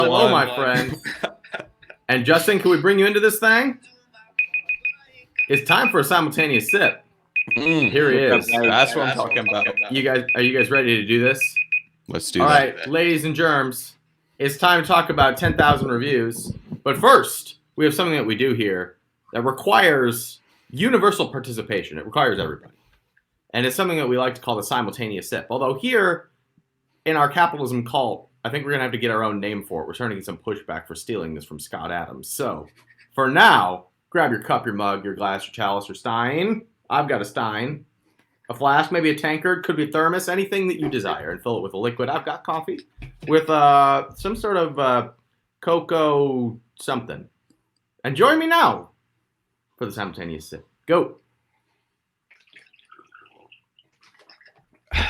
Hello, my friend. And Justin, can we bring you into this thing? It's time for a simultaneous sip. Here he is. That's what I'm talking about. Are you guys ready to do this? Let's do that. All right, ladies and germs, it's time to talk about 10,000 reviews. But first, we have something that we do here that requires universal participation. It requires everybody. And it's something that we like to call the simultaneous sip. Although here, in our capitalism cult, I think we're going to have to get our own name for it. We're starting to get some pushback for stealing this from Scott Adams. So, for now, grab your cup, your mug, your glass, your chalice, your stein. I've got a stein. A flask, maybe a tankard, could be a thermos, anything that you desire, and fill it with a liquid. I've got coffee with some sort of cocoa something. And join me now for the simultaneous sip. Go.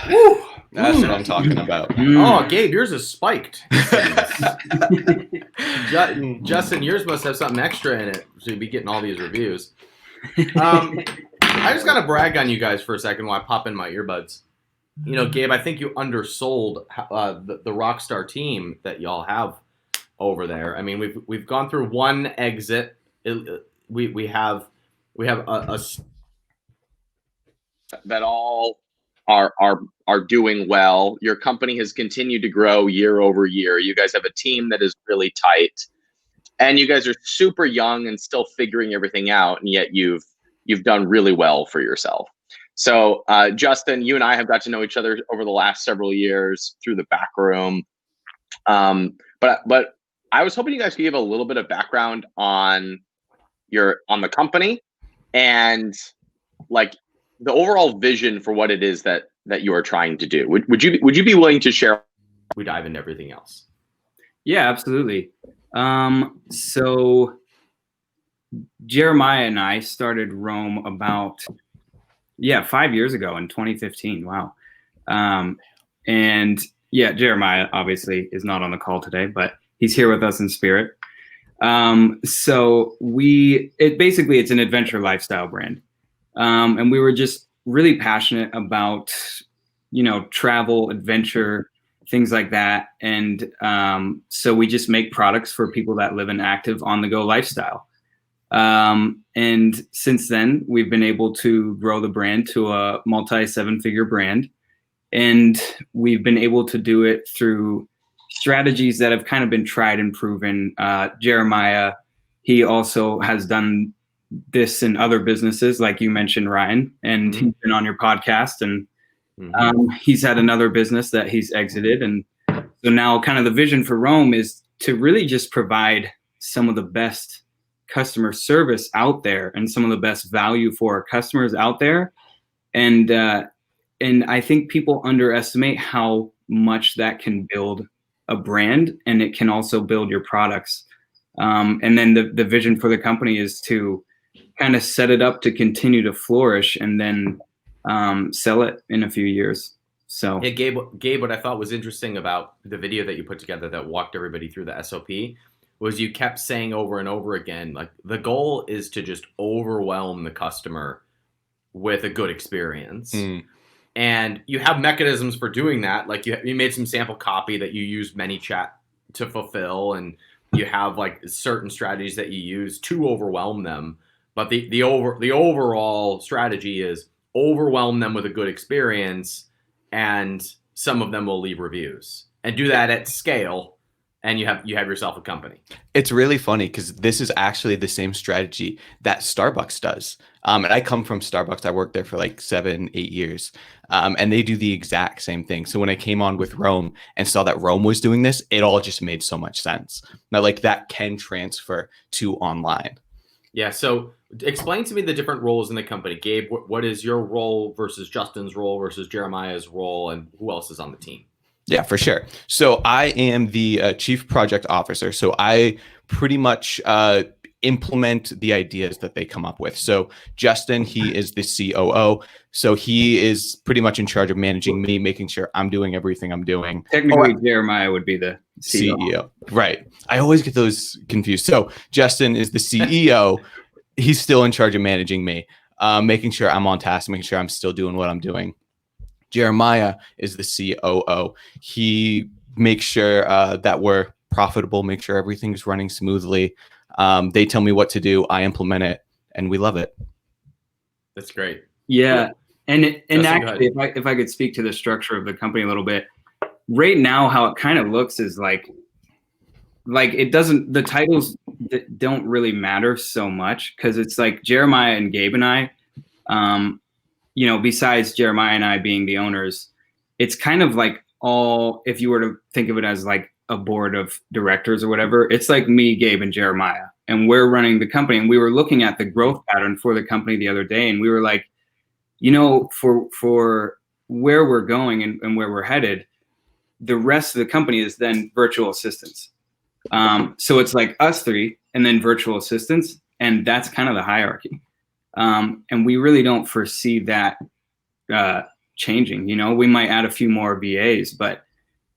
Woo! That's what I'm talking about. Oh, Gabe, yours is spiked. Justin, yours must have something extra in it, so you'd be getting all these reviews. I just got to brag on you guys for a second while I pop in my earbuds. You know, Gabe, I think you undersold the Rockstar team that y'all have over there. I mean, we've gone through one exit. We have a that all are doing well. Your company has continued to grow year over year. You guys have a team that is really tight, and you guys are super young and still figuring everything out, and yet you've done really well for yourself. So Justin, you and I have got to know each other over the last several years through the back room. But I was hoping you guys could give a little bit of background on the company and like the overall vision for what it is that you are trying to do. Would you be willing to share? We dive into everything else. Yeah, absolutely. So Jeremiah and I started Roam about 5 years ago in 2015. Wow. And yeah, Jeremiah obviously is not on the call today, but he's here with us in spirit. So it's an adventure lifestyle brand. And we were just really passionate about, travel, adventure, things like that. And so we just make products for people that live an active on-the-go lifestyle. And since then, we've been able to grow the brand to a multi-seven-figure brand. And we've been able to do it through strategies that have kind of been tried and proven. Jeremiah, he also has done this in other businesses, like you mentioned, Ryan, and he's been on your podcast, and he's had another business that he's exited. And so now kind of the vision for Roam is to really just provide some of the best customer service out there and some of the best value for our customers out there. And I think people underestimate how much that can build a brand, and it can also build your products. And then the vision for the company is to kind of set it up to continue to flourish and then sell it in a few years. So yeah, Gabe, what I thought was interesting about the video that you put together that walked everybody through the SOP was you kept saying over and over again, like the goal is to just overwhelm the customer with a good experience. And you have mechanisms for doing that. Like you made some sample copy that you use ManyChat to fulfill, and you have like certain strategies that you use to overwhelm them. But the overall strategy is overwhelm them with a good experience, and some of them will leave reviews, and do that at scale. And you have yourself a company. It's really funny because this is actually the same strategy that Starbucks does. And I come from Starbucks. I worked there for like 7-8 years. And they do the exact same thing. So when I came on with Roam and saw that Roam was doing this, it all just made so much sense. Now, like that can transfer to online. Yeah. So explain to me the different roles in the company. Gabe, what is your role versus Justin's role versus Jeremiah's role, and who else is on the team? Yeah, for sure. So I am the chief project officer. So I pretty much implement the ideas that they come up with. So Justin, he is the COO. So he is pretty much in charge of managing me, making sure I'm doing everything I'm doing. Technically, Jeremiah would be the CEO. Right. I always get those confused. So Justin is the CEO. He's still in charge of managing me, making sure I'm on task, making sure I'm still doing what I'm doing. Jeremiah is the COO. He makes sure that we're profitable, make sure everything's running smoothly. They tell me what to do, I implement it, and we love it. That's great. Yeah. And Justin, actually, if I could speak to the structure of the company a little bit, right now, how it kind of looks is like it doesn't, the titles don't really matter so much, because it's like Jeremiah and Gabe and I, you know, besides Jeremiah and I being the owners, it's kind of like all, if you were to think of it as like a board of directors or whatever, it's like me, Gabe, and Jeremiah, and we're running the company. And we were looking at the growth pattern for the company the other day, and we were like, you know, for where we're going and where we're headed, the rest of the company is then virtual assistants. So it's like us three and then virtual assistants, and that's kind of the hierarchy. And we really don't foresee that changing. You know, we might add a few more VAs, but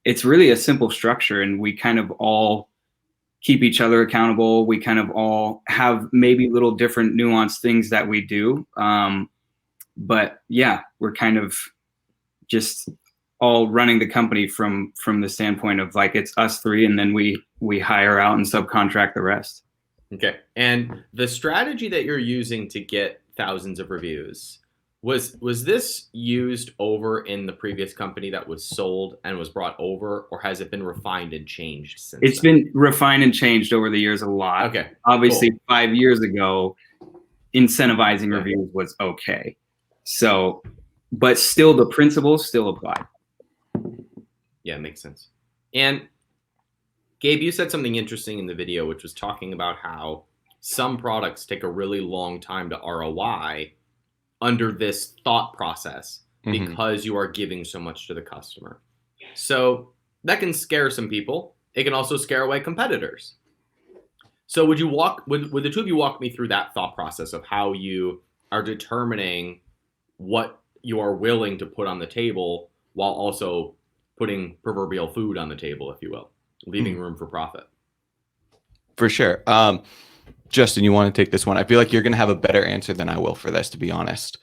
it's really a simple structure, and we kind of all keep each other accountable. We kind of all have maybe little different nuanced things that we do. But yeah, we're kind of just all running the company from the standpoint of like, it's us three, and then we hire out and subcontract the rest. Okay. And the strategy that you're using to get thousands of reviews, was this used over in the previous company that was sold and was brought over, or has it been refined and changed since It's then? been refined and changed over the years a lot. Okay. Obviously, Cool. 5 years ago, incentivizing Yeah. reviews was okay. So, but still the principles still apply. Yeah, makes sense. And Gabe, you said something interesting in the video, which was talking about how some products take a really long time to ROI under this thought process because you are giving so much to the customer. So that can scare some people. It can also scare away competitors. So would the two of you walk me through that thought process of how you are determining what you are willing to put on the table while also putting proverbial food on the table, if you will, leaving room for profit? For sure. Justin, you want to take this one? I feel like you're going to have a better answer than I will for this, to be honest.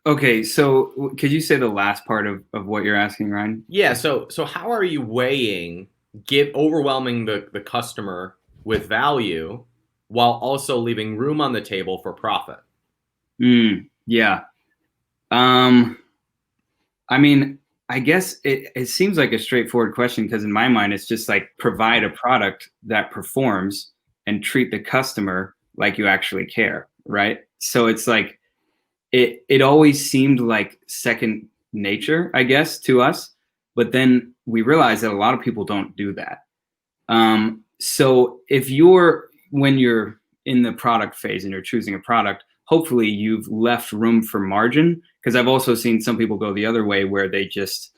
Okay, so could you say the last part of what you're asking, Ryan? Yeah, so how are you weighing overwhelming the customer with value while also leaving room on the table for profit? Yeah. I mean, I guess it seems like a straightforward question, because in my mind, it's just like provide a product that performs and treat the customer like you actually care, right? So it's like, it always seemed like second nature, I guess, to us. But then we realized that a lot of people don't do that. So when you're in the product phase and you're choosing a product, hopefully you've left room for margin, because I've also seen some people go the other way where they just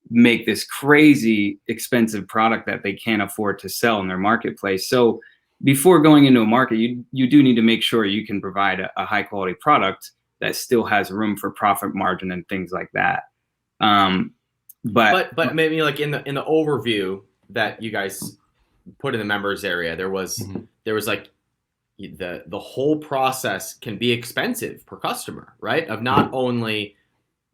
make this crazy expensive product that they can't afford to sell in their marketplace. So before going into a market, you do need to make sure you can provide a high quality product that still has room for profit margin and things like that. But maybe like in the overview that you guys put in the members area, there was like the whole process can be expensive per customer, right? Of not only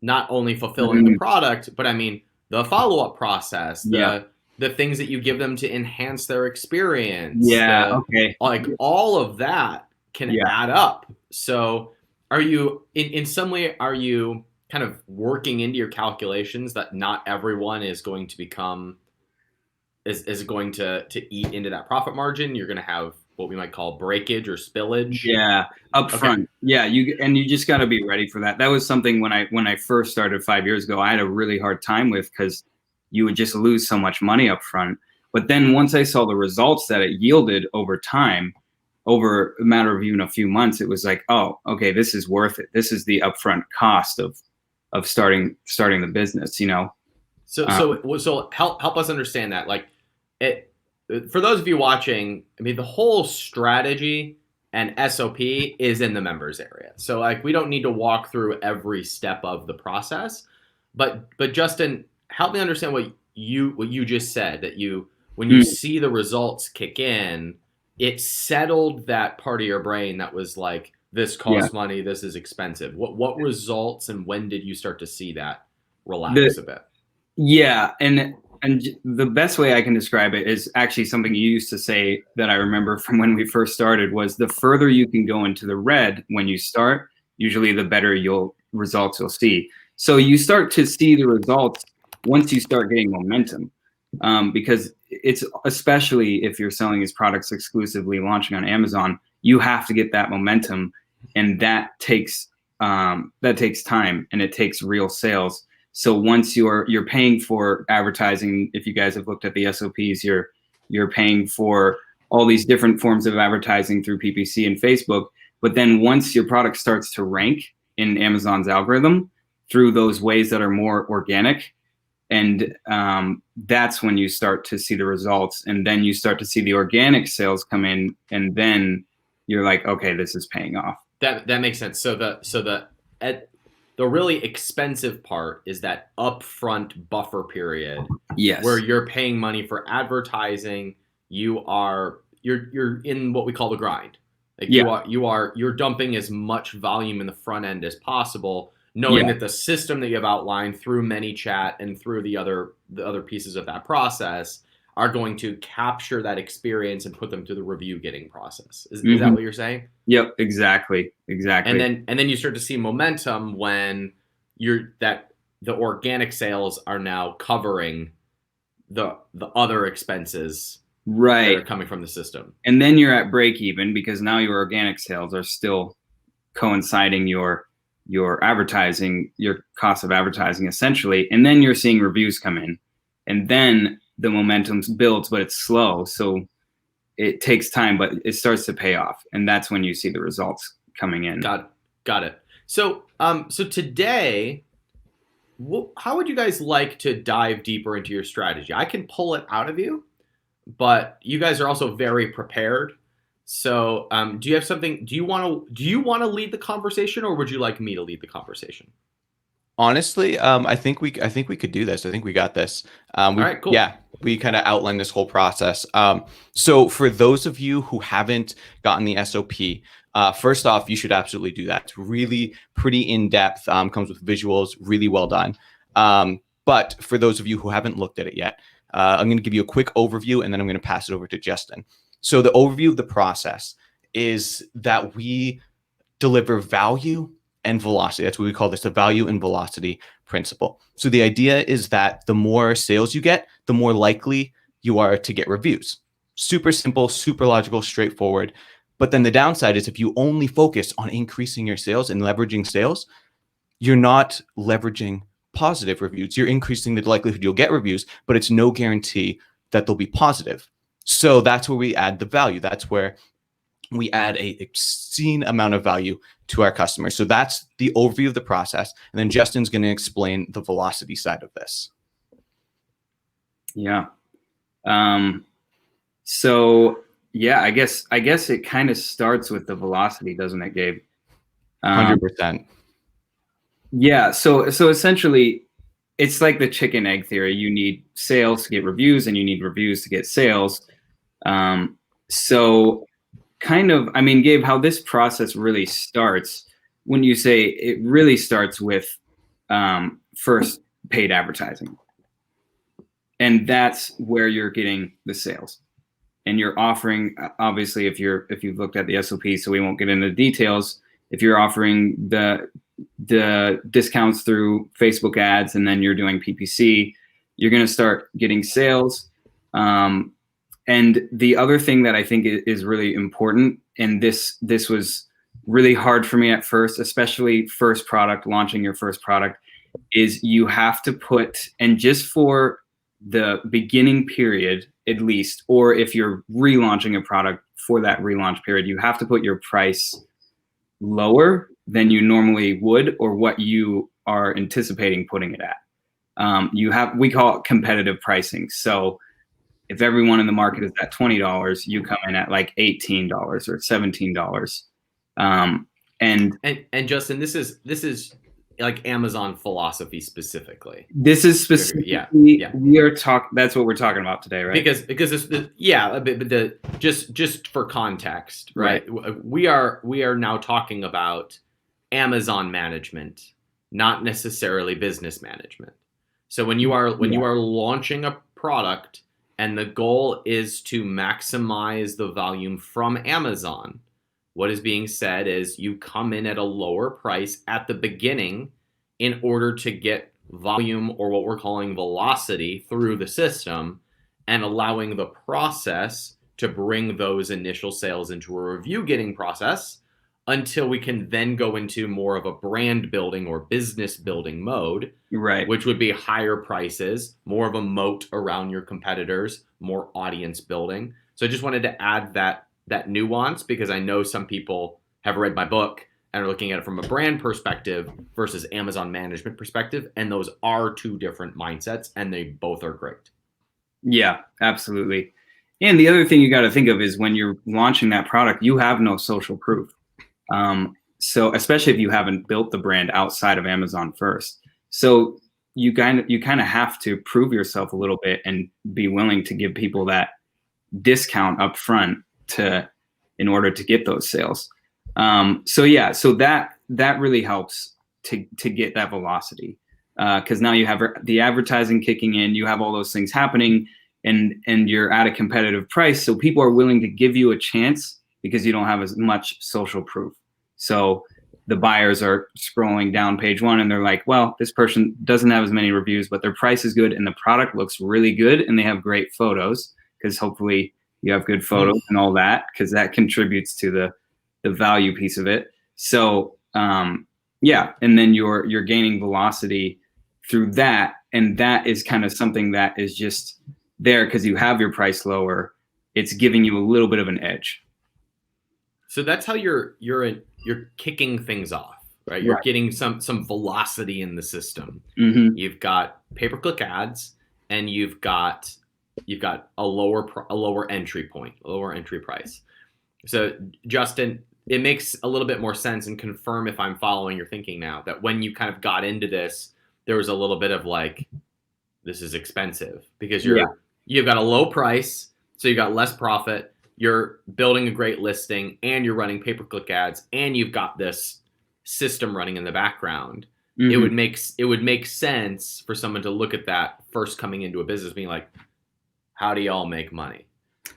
fulfilling the product, but I mean the follow-up process, the things that you give them to enhance their experience. Like all of that can add up. So are you in some way, are you kind of working into your calculations that not everyone is going to become is going to eat into that profit margin? You're going to have what we might call breakage or spillage. Yeah, upfront. Okay. Yeah, you just got to be ready for that. That was something when I first started 5 years ago, I had a really hard time with, because you would just lose so much money up front. But then once I saw the results that it yielded over time, over a matter of even a few months, it was like, oh, okay, this is worth it. This is the upfront cost of starting the business, you know? So help us understand that. Like, for those of you watching, I mean, the whole strategy and SOP is in the members area. So like, we don't need to walk through every step of the process, but Justin, help me understand what you just said, that when you see the results kick in, it settled that part of your brain that was like, this costs money, this is expensive. What results, and when did you start to see that relax a bit? Yeah, and And the best way I can describe it is actually something you used to say that I remember from when we first started was the further you can go into the red when you start, usually the better results you'll see. So you start to see the results once you start getting momentum, because it's, especially if you're selling these products exclusively launching on Amazon, you have to get that momentum, and that takes time, and it takes real sales. So once you're paying for advertising, if you guys have looked at the SOPs, you're paying for all these different forms of advertising through PPC and Facebook. But then once your product starts to rank in Amazon's algorithm through those ways that are more organic, and that's when you start to see the results, and then you start to see the organic sales come in, and then you're like, okay, this is paying off. That makes sense. So the really expensive part is that upfront buffer period. Yes. Where you're paying money for advertising, you're in what we call the grind. Like you're dumping as much volume in the front end as possible, knowing that the system that you have outlined through ManyChat and through the other pieces of that process are going to capture that experience and put them through the review getting process. Is that what you're saying? Yep, exactly. And then you start to see momentum when the organic sales are now covering the other expenses that are coming from the system. And then you're at break even because now your organic sales are still coinciding your advertising, your cost of advertising essentially, and then you're seeing reviews come in, and then the momentum builds, but it's slow, so it takes time, but it starts to pay off, and that's when you see the results coming in. Got it. So today, how would you guys like to dive deeper into your strategy? I can pull it out of you, but you guys are also very prepared. So do you have something? Do you want to lead the conversation, or would you like me to lead the conversation? Honestly, I think we could do this. I think we got this. All right, cool. Yeah, we kind of outlined this whole process. So for those of you who haven't gotten the SOP, first off, you should absolutely do that. It's really pretty in-depth, comes with visuals, really well done. But for those of you who haven't looked at it yet, I'm going to give you a quick overview, and then I'm going to pass it over to Justin. So the overview of the process is that we deliver value and velocity. That's what we call this, the value and velocity principle. So the idea is that the more sales you get, the more likely you are to get reviews. Super simple, super logical, straightforward. But then the downside is if you only focus on increasing your sales and leveraging sales, you're not leveraging positive reviews. You're increasing the likelihood you'll get reviews, but it's no guarantee that they'll be positive. So that's where we add the value. That's where we add a obscene amount of value to our customers. So that's the overview of the process. And then Justin's going to explain the velocity side of this. Yeah. So yeah, I guess it kind of starts with the velocity, doesn't it, Gabe? 100%. Yeah. So essentially, it's like the chicken egg theory. You need sales to get reviews, and you need reviews to get sales. So kind of, I mean, Gabe, how this process really starts, when you say it really starts with first paid advertising. And that's where you're getting the sales. And you're offering, obviously, if you've looked at the SOP, so we won't get into details, if you're offering the discounts through Facebook ads, and then you're doing PPC, you're going to start getting sales. And the other thing that I think is really important, and this was really hard for me at first, especially launching your first product, is you have to put, and just for the beginning period at least, or if you're relaunching a product for that relaunch period, you have to put your price lower than you normally would, or what you are anticipating putting it at. We call it competitive pricing. So if everyone in the market is at $20, you come in at like $18 or $17. And Justin, this is like Amazon philosophy specifically. This is specifically, yeah. That's what we're talking about today, right? Because just for context, right? We are now talking about Amazon management, not necessarily business management. So when you are launching product and the goal is to maximize the volume from Amazon, what is being said is you come in at a lower price at the beginning in order to get volume, or what we're calling velocity, through the system, and allowing the process to bring those initial sales into a review getting process until we can then go into more of a brand building or business building mode, Right. which would be higher prices, more of a moat around your competitors, more audience building. So I just wanted to add that nuance, because I know some people have read my book and are looking at it from a brand perspective versus Amazon management perspective, and those are two different mindsets, and they both are great. Yeah, absolutely. And the other thing you got to think of is when you're launching that product, you have no social proof. So especially if you haven't built the brand outside of Amazon first. So you kind of have to prove yourself a little bit and be willing to give people that discount up front in order to get those sales. So that really helps to get that velocity, because now you have the advertising kicking in, you have all those things happening, and you're at a competitive price. So people are willing to give you a chance because you don't have as much social proof. So the buyers are scrolling down page one and they're like, well, this person doesn't have as many reviews, but their price is good and the product looks really good and they have great photos, because hopefully you have good photos and all that, because that contributes to the value piece of it. So and then you're gaining velocity through that, and that is kind of something that is just there because you have your price lower. It's giving you a little bit of an edge. So that's how you're kicking things off, right? You're getting some velocity in the system. Mm-hmm. You've got pay-per-click ads, and you've got a lower entry point, a lower entry price. So Justin, it makes a little bit more sense, and confirm if I'm following your thinking now, that when you kind of got into this, there was a little bit of like, this is expensive because you've got a low price, so you got less profit. You're building a great listing, and you're running pay-per-click ads, and you've got this system running in the background. Mm-hmm. It would make sense for someone to look at that first coming into a business, being like, how do y'all make money?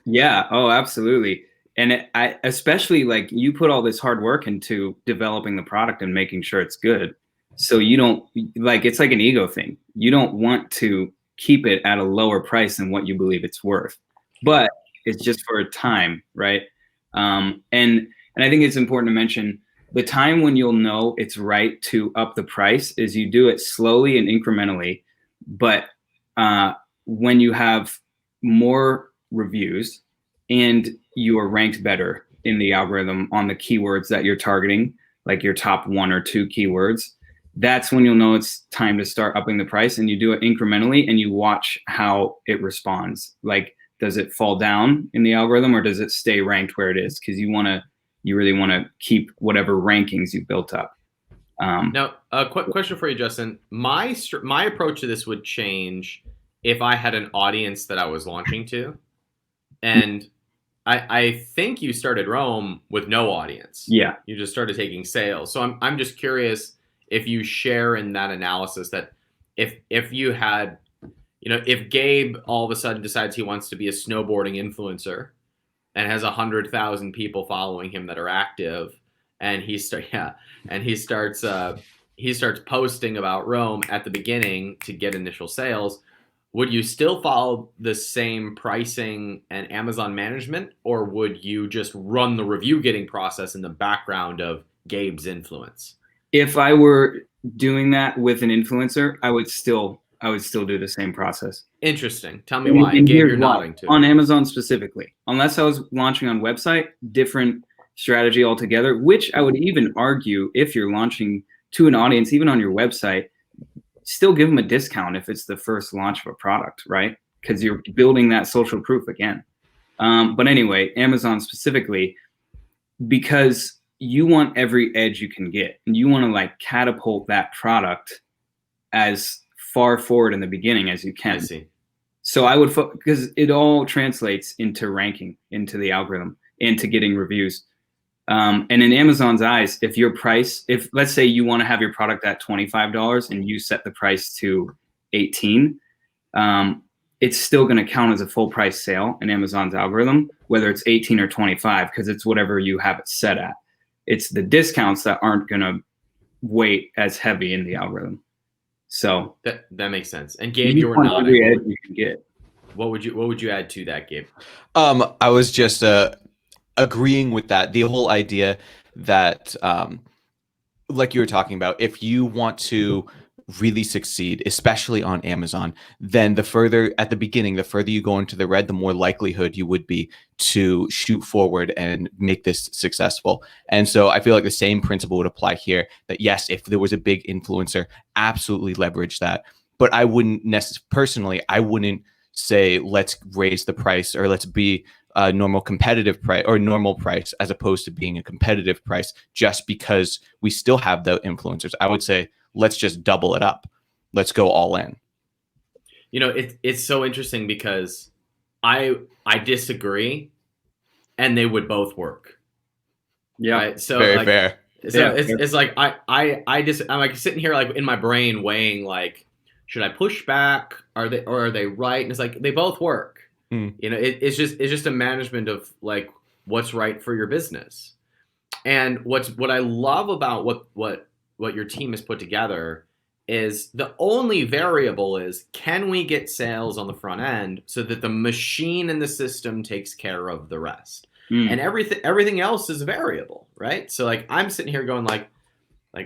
Yeah. Oh, absolutely. And I especially, like, you put all this hard work into developing the product and making sure it's good. So you don't, like, it's like an ego thing. You don't want to keep it at a lower price than what you believe it's worth, but it's just for a time, right? And I think it's important to mention the time when you'll know it's right to up the price is you do it slowly and incrementally. But when you have more reviews and you are ranked better in the algorithm on the keywords that you're targeting, like your top 1 or 2 keywords, that's when you'll know it's time to start upping the price. And you do it incrementally and you watch how it responds. Like, does it fall down in the algorithm, or does it stay ranked where it is? Because you really want to keep whatever rankings you built up. Now, a quick question for you, Justin. My approach to this would change if I had an audience that I was launching to, and I think you started Rome with no audience. Yeah, you just started taking sales. So I'm just curious if you share in that analysis that if you had, if Gabe all of a sudden decides he wants to be a snowboarding influencer and has 100,000 people following him that are active, and he starts posting about Rome at the beginning to get initial sales, would you still follow the same pricing and Amazon management, or would you just run the review getting process in the background of Gabe's influence? If I were doing that with an influencer, I would still do the same process. Interesting. Tell me why. And Gabe, you're nodding too. On Amazon specifically, unless I was launching on website, different strategy altogether, which I would even argue if you're launching to an audience, even on your website, still give them a discount if it's the first launch of a product, right? Because you're building that social proof again. But anyway, Amazon specifically, because you want every edge you can get, and you want to like catapult that product as far forward in the beginning as you can. I see. So I would, because it all translates into ranking, into the algorithm, and to getting reviews. And in Amazon's eyes, if let's say you want to have your product at $25 and you set the price to $18, it's still going to count as a full price sale in Amazon's algorithm, whether it's 18 or 25, because it's whatever you have it set at. It's the discounts that aren't going to weight as heavy in the algorithm. So that makes sense. And Gabe, you were nodding. You can get. What would you add to that, Gabe? I was just agreeing with that. The whole idea that, like you were talking about, if you want to really succeed, especially on Amazon, then the further you go into the red, the more likelihood you would be to shoot forward and make this successful. And so I feel like the same principle would apply here, that yes, if there was a big influencer, absolutely leverage that. But I wouldn't personally, I wouldn't say, let's raise the price, or let's be a normal competitive price or normal price, as opposed to being a competitive price, just because we still have the influencers. I would say, let's just double it up. Let's go all in. It's so interesting because I disagree, and they would both work. Yeah. Right? So very fair. So Yeah. it's like I'm like sitting here like in my brain weighing like, should I push back? Are they right? And it's like they both work. It's just a management of like what's right for your business. And what I love about what your team has put together is the only variable is, can we get sales on the front end so that the machine in the system takes care of the rest? And everything else is variable, right? So like I'm sitting here going like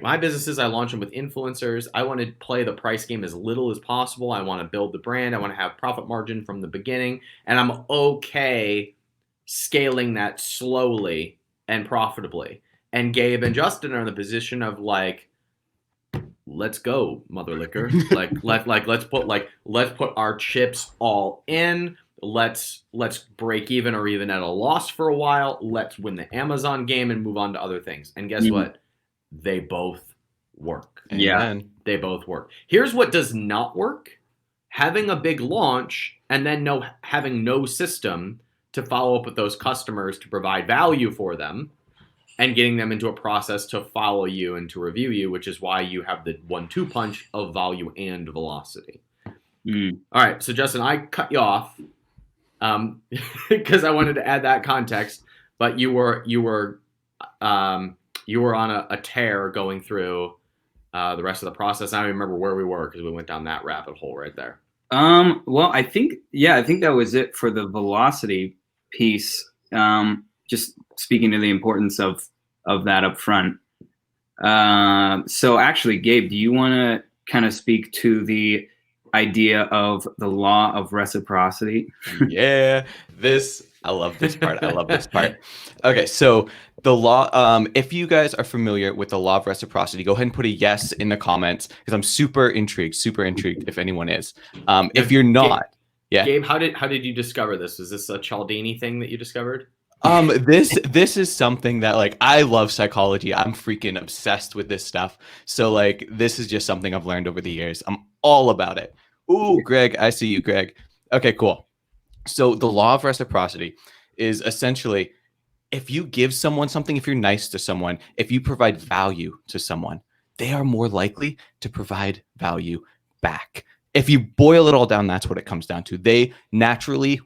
my businesses, I launch them with influencers. I want to play the price game as little as possible. I want to build the brand. I want to have profit margin from the beginning. And I'm okay scaling that slowly and profitably. And Gabe and Justin are in the position of like, let's go, mother liquor. Let's put our chips all in. Let's break even or even at a loss for a while. Let's win the Amazon game and move on to other things. And guess what? They both work. Yeah. They both work. Here's what does not work. Having a big launch and then having no system to follow up with those customers to provide value for them and getting them into a process to follow you and to review you, which is why you have the 1-2 punch of value and velocity. All right. So Justin, I cut you off because I wanted to add that context, but you were on a tear going through the rest of the process. I don't even remember where we were because we went down that rabbit hole right there. Well, I think that was it for the velocity piece. Just speaking to the importance of that up front. So actually, Gabe, do you want to kind of speak to the idea of the law of reciprocity? Yeah, I love this part. Okay, so the law, if you guys are familiar with the law of reciprocity, go ahead and put a yes in the comments, because I'm super intrigued if anyone is. If you're not, Gabe, how did you discover this? Was this a Cialdini thing that you discovered? This is something that, like, I love psychology. I'm freaking obsessed with this stuff. So like, this is just something I've learned over the years. I'm all about it. Ooh, Greg, I see you, Greg. Okay, cool. So the law of reciprocity is essentially, if you give someone something, if you're nice to someone, if you provide value to someone, they are more likely to provide value back. If you boil it all down, that's what it comes down to. They naturally,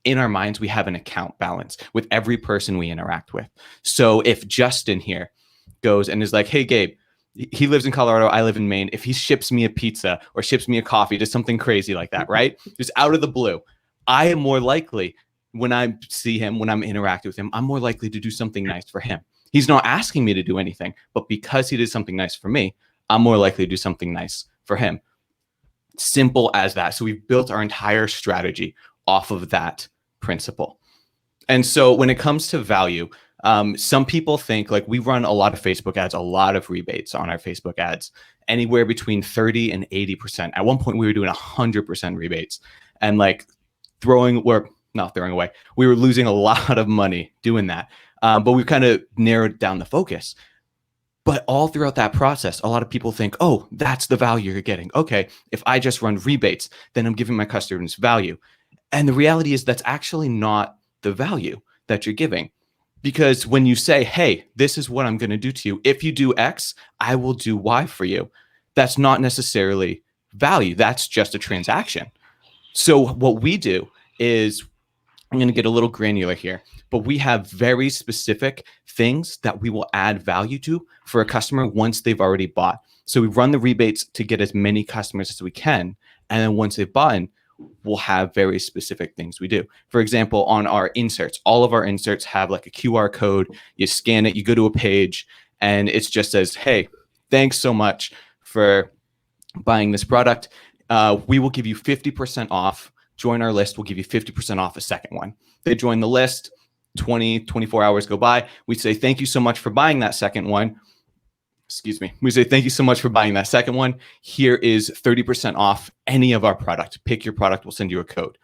in our minds, we have an account balance with every person we interact with. So if Justin here goes and is like, hey, Gabe, he lives in Colorado, I live in Maine. If he ships me a pizza or ships me a coffee, just something crazy like that, right? Just out of the blue, I am more likely, when I see him, when I'm interacting with him, I'm more likely to do something nice for him. He's not asking me to do anything, but because he did something nice for me, I'm more likely to do something nice for him. Simple as that. So we've built our entire strategy off of that principle. And so when it comes to value, some people think, like, we run a lot of Facebook ads, a lot of rebates on our Facebook ads, anywhere between 30 and 80%. At one point, we were doing 100% rebates, and like not throwing away. We were losing a lot of money doing that. But we kind of narrowed down the focus. But all throughout that process, a lot of people think, oh, that's the value you're getting. Okay, if I just run rebates, then I'm giving my customers value. And the reality is that's actually not the value that you're giving. Because when you say, hey, this is what I'm going to do to you. If you do X, I will do Y for you. That's not necessarily value. That's just a transaction. So what we do is, I'm going to get a little granular here, but we have very specific things that we will add value to for a customer once they've already bought. So we run the rebates to get as many customers as we can. And then once they've bought, we'll have very specific things we do. For example, on our inserts, all of our inserts have like a QR code. You scan it, you go to a page, and it just says, hey, thanks so much for buying this product. We will give you 50% off. Join our list. We'll give you 50% off a second one. They join the list. 24 hours go by. We say, thank you so much for buying that second one. Excuse me. We say, thank you so much for buying that second one. Here is 30% off any of our product. Pick your product. We'll send you a code.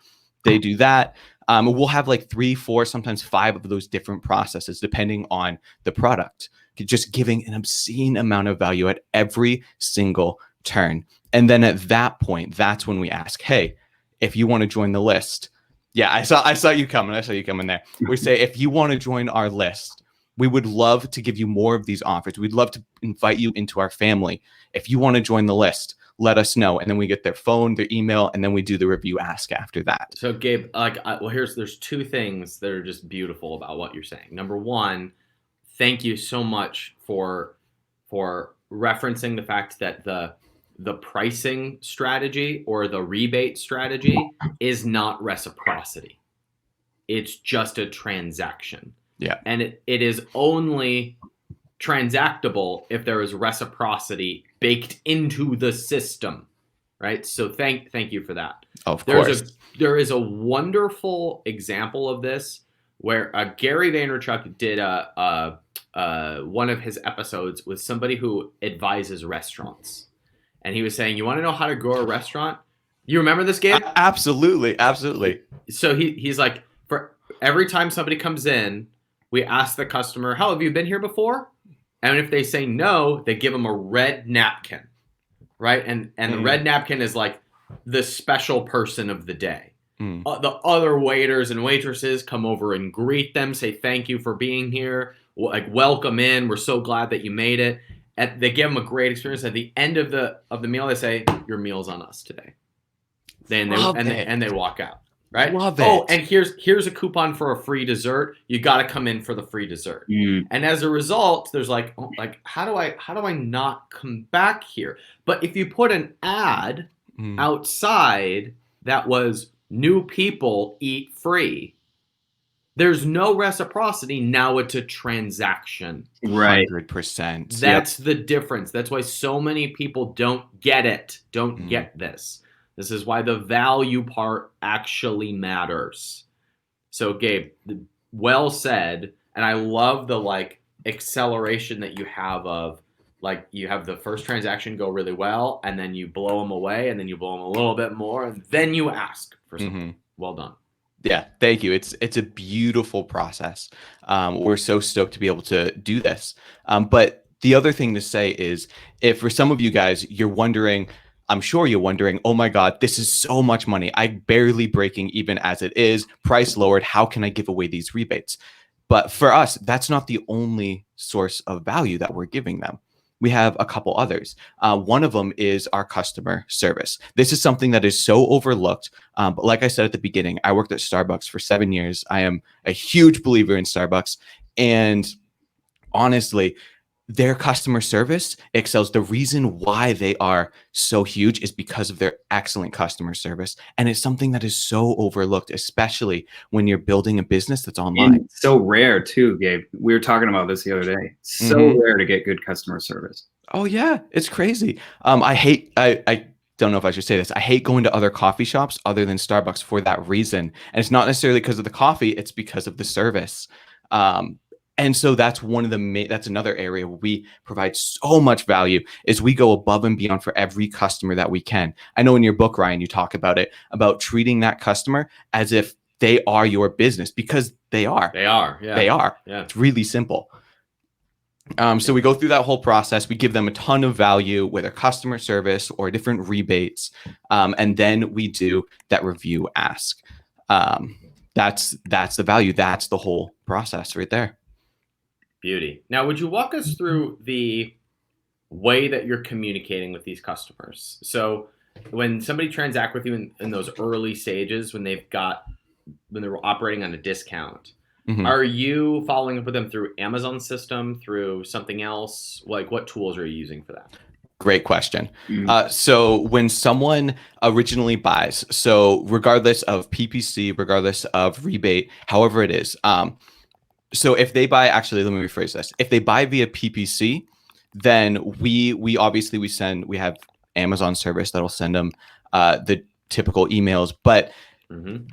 They do that. We'll have like 3, 4, sometimes 5 of those different processes, depending on the product, just giving an obscene amount of value at every single turn. And then at that point, that's when we ask, hey, if you want to join the list. Yeah, I saw you coming. I saw you coming there. We say, if you want to join our list, we would love to give you more of these offers. We'd love to invite you into our family. If you want to join the list, let us know. And then we get their phone, their email, and then we do the review ask after that. So Gabe, there's 2 things that are just beautiful about what you're saying. Number one, thank you so much for referencing the fact that the pricing strategy or the rebate strategy is not reciprocity. It's just a transaction. Yeah. And it is only transactable if there is reciprocity baked into the system, right? So thank you for that. Of course. There is a wonderful example of this where Gary Vaynerchuk did one of his episodes with somebody who advises restaurants. And he was saying, you want to know how to grow a restaurant? You remember this, Gabe? Absolutely. So he's like, for every time somebody comes in, we ask the customer, how have you been here before? And if they say no, they give them a red napkin, right? And the red napkin is like the special person of the day. The other waiters and waitresses come over and greet them, say thank you for being here, like welcome in. We're so glad that you made it. And they give them a great experience. At the end of the meal, they say, your meal's on us today. And they walk out. Right? Love it. Oh, and here's a coupon for a free dessert. You got to come in for the free dessert. And as a result, there's like how do I not come back here? But if you put an ad outside that was new people eat free, there's no reciprocity. Now it's a transaction. Right. 100%. That's the difference. That's why so many people don't get it. Don't get this. This is why the value part actually matters. So Gabe, well said. And I love the acceleration that you have of you have the first transaction go really well, and then you blow them away, and then you blow them a little bit more, and then you ask for something. Well done. Yeah, thank you. It's a beautiful process. We're so stoked to be able to do this. But the other thing to say is, if for some of you guys, you're wondering, I'm sure you're wondering, oh my God, this is so much money. I'm barely breaking even as it is. Price lowered. How can I give away these rebates? But for us, that's not the only source of value that we're giving them. We have a couple others. One of them is our customer service. This is something that is so overlooked. But like I said at the beginning, I worked at Starbucks for 7 years. I am a huge believer in Starbucks. And honestly, their customer service excels. The reason why they are so huge is because of their excellent customer service. And it's something that is so overlooked, especially when you're building a business that's online. And so rare too, Gabe. We were talking about this the other day. So rare to get good customer service. Oh yeah, it's crazy. I don't know if I should say this. I hate going to other coffee shops other than Starbucks for that reason. And it's not necessarily because of the coffee, it's because of the service. And so that's that's another area where we provide so much value, is we go above and beyond for every customer that we can. I know in your book, Ryan, you talk about it, about treating that customer as if they are your business, because they are. They are. Yeah. They are. Yeah. It's really simple. So we go through that whole process. We give them a ton of value, whether customer service or different rebates. And then we do that review ask. That's the value. That's the whole process right there. Beauty. Now, would you walk us through the way that you're communicating with these customers? So when somebody transact with you in those early stages, when they're operating on a discount, Mhm. are you following up with them through Amazon system, through something else? Like, what tools are you using for that? Great question. So when someone originally buys, so regardless of PPC, regardless of rebate, however it is, so if they buy, actually, let me rephrase this. If they buy via PPC, then we obviously we have Amazon service that'll send them the typical emails, but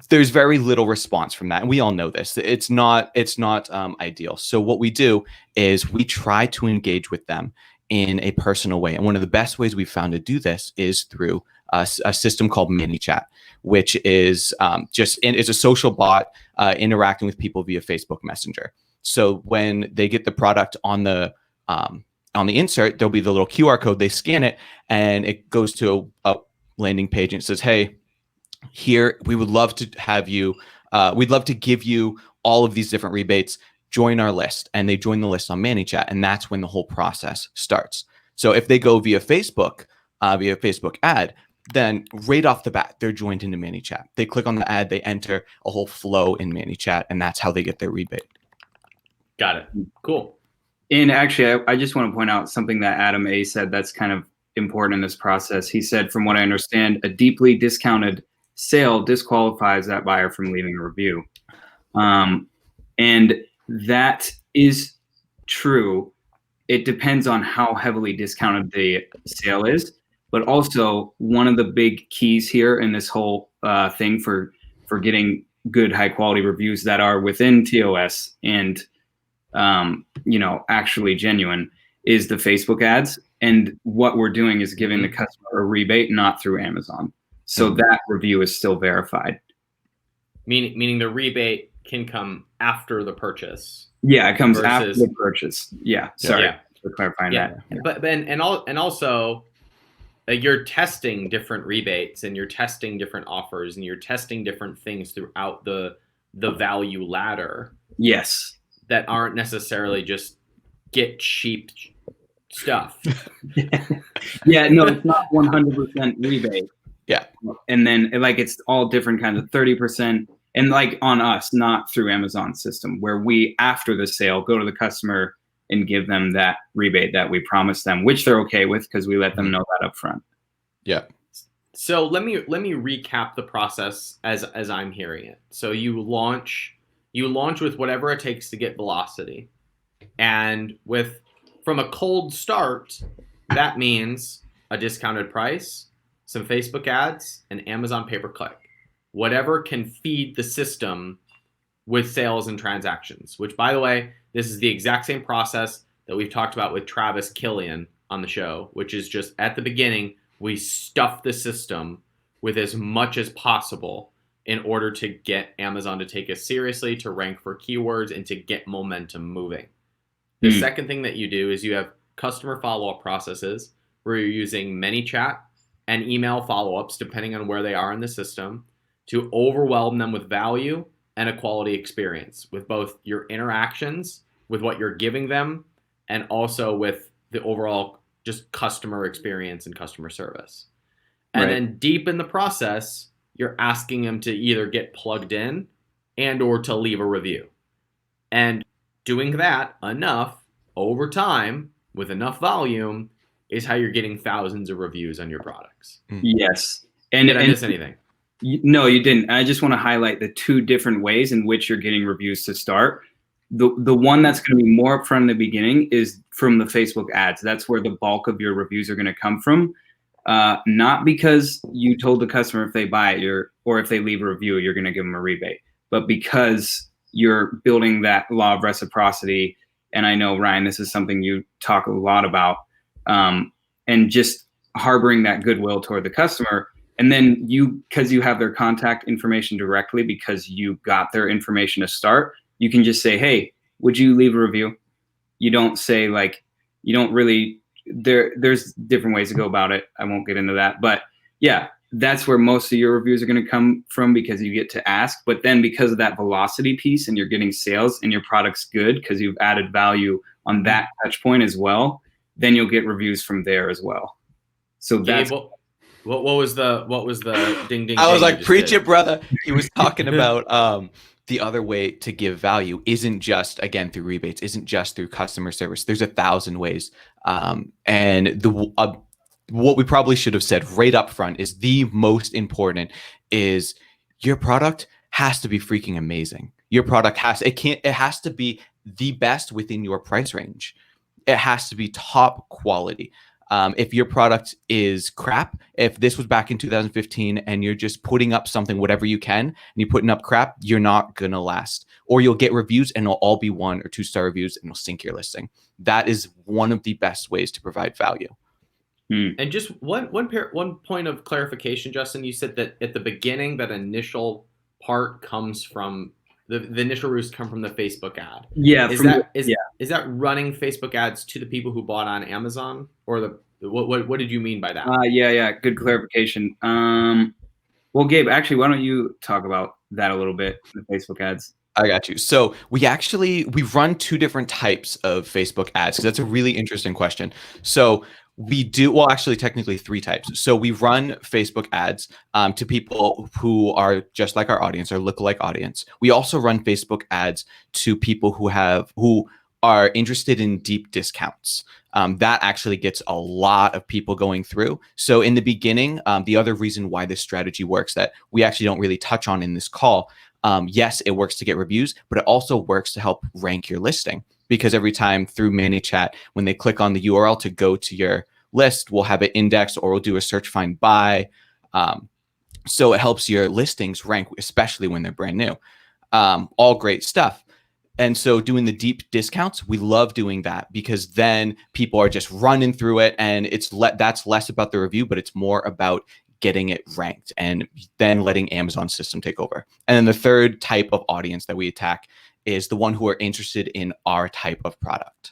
there's very little response from that, and we all know this. It's not ideal. So what we do is we try to engage with them in a personal way, and one of the best ways we've found to do this is through a system called ManyChat, which is it's a social bot interacting with people via Facebook Messenger. So when they get the product on the insert, there'll be the little QR code. They scan it, and it goes to a landing page, and it says, "Hey, here we would love to have you. We'd love to give you all of these different rebates. Join our list." And they join the list on ManyChat, and that's when the whole process starts. So if they go via Facebook ad, then right off the bat, they're joined into ManyChat. They click on the ad, they enter a whole flow in ManyChat, and that's how they get their rebate. Got it. Cool. And actually, I just want to point out something that Adam A. said that's kind of important in this process. He said, from what I understand, a deeply discounted sale disqualifies that buyer from leaving a review. And that is true. It depends on how heavily discounted the sale is. But also, one of the big keys here in this whole thing for getting good, high quality reviews that are within TOS and actually genuine is the Facebook ads. And what we're doing is giving the customer a rebate, not through Amazon. So that review is still verified. Meaning the rebate can come after the purchase. Yeah, it comes after the purchase. Yeah, sorry for clarifying that. Yeah. But also you're testing different rebates, and you're testing different offers, and you're testing different things throughout the value ladder. Yes. That aren't necessarily just get cheap stuff. Yeah, no, it's not 100% rebate. Yeah. And then it's all different kinds of 30%. And on us, not through Amazon system, where we, after the sale, go to the customer and give them that rebate that we promised them, which they're okay with because we let them know that up front. Yeah. So let me recap the process as I'm hearing it. So you launch with whatever it takes to get velocity. And from a cold start, that means a discounted price, some Facebook ads, and Amazon pay-per-click. Whatever can feed the system with sales and transactions, which, by the way, this is the exact same process that we've talked about with Travis Killian on the show, which is just at the beginning, we stuff the system with as much as possible in order to get Amazon to take us seriously, to rank for keywords, and to get momentum moving. The second thing that you do is you have customer follow-up processes where you're using ManyChat and email follow-ups, depending on where they are in the system, to overwhelm them with value and a quality experience with both your interactions, with what you're giving them, and also with the overall just customer experience and customer service. And then deep in the process, you're asking them to either get plugged in and or to leave a review. And doing that enough over time with enough volume is how you're getting thousands of reviews on your products. Yes. Did I miss anything? No, you didn't. I just want to highlight the two different ways in which you're getting reviews to start. The one that's going to be more upfront in the beginning is from the Facebook ads. That's where the bulk of your reviews are going to come from. Not because you told the customer if they buy it or if they leave a review, you're going to give them a rebate, but because you're building that law of reciprocity. And I know, Ryan, this is something you talk a lot about, and just harboring that goodwill toward the customer. And then because you have their contact information directly, because you got their information to start, you can just say, hey, would you leave a review? You don't say you don't really, there's different ways to go about it. I won't get into that, but yeah, that's where most of your reviews are going to come from because you get to ask. But then because of that velocity piece and you're getting sales and your product's good because you've added value on that touch point as well, then you'll get reviews from there as well. So that's What was the ding ding? I was ding you like, just preach did? it, brother. He was talking about the other way to give value isn't just, again, through rebates, isn't just through customer service. There's 1,000 ways. And what we probably should have said right up front is the most important is your product has to be freaking amazing. Your product it has to be the best within your price range. It has to be top quality. If your product is crap, if this was back in 2015 and you're just putting up something, whatever you can, and you're putting up crap, you're not going to last. Or you'll get reviews and it'll all be 1 or 2 star reviews and it'll sink your listing. That is one of the best ways to provide value. And just one point of clarification, Justin, you said that at the beginning, that initial part comes from the initial roost come from the Facebook ad. Yeah. Is that running Facebook ads to the people who bought on Amazon, or what did you mean by that? Yeah. Good clarification. Well, Gabe, actually, why don't you talk about that a little bit, the Facebook ads? I got you. So we run 2 different types of Facebook ads because that's a really interesting question. So we do, well, actually, technically 3 types. So we run Facebook ads to people who are just like our audience, our lookalike audience. We also run Facebook ads to people who are interested in deep discounts. That actually gets a lot of people going through. So in the beginning, the other reason why this strategy works that we actually don't really touch on in this call, yes, it works to get reviews, but it also works to help rank your listing. Because every time through ManyChat, when they click on the URL to go to your list, we'll have it indexed or we'll do a search find by. So it helps your listings rank, especially when they're brand new. All great stuff. And so doing the deep discounts, we love doing that because then people are just running through it and that's less about the review, but it's more about getting it ranked and then letting Amazon's system take over. And then the third type of audience that we attack is the one who are interested in our type of product.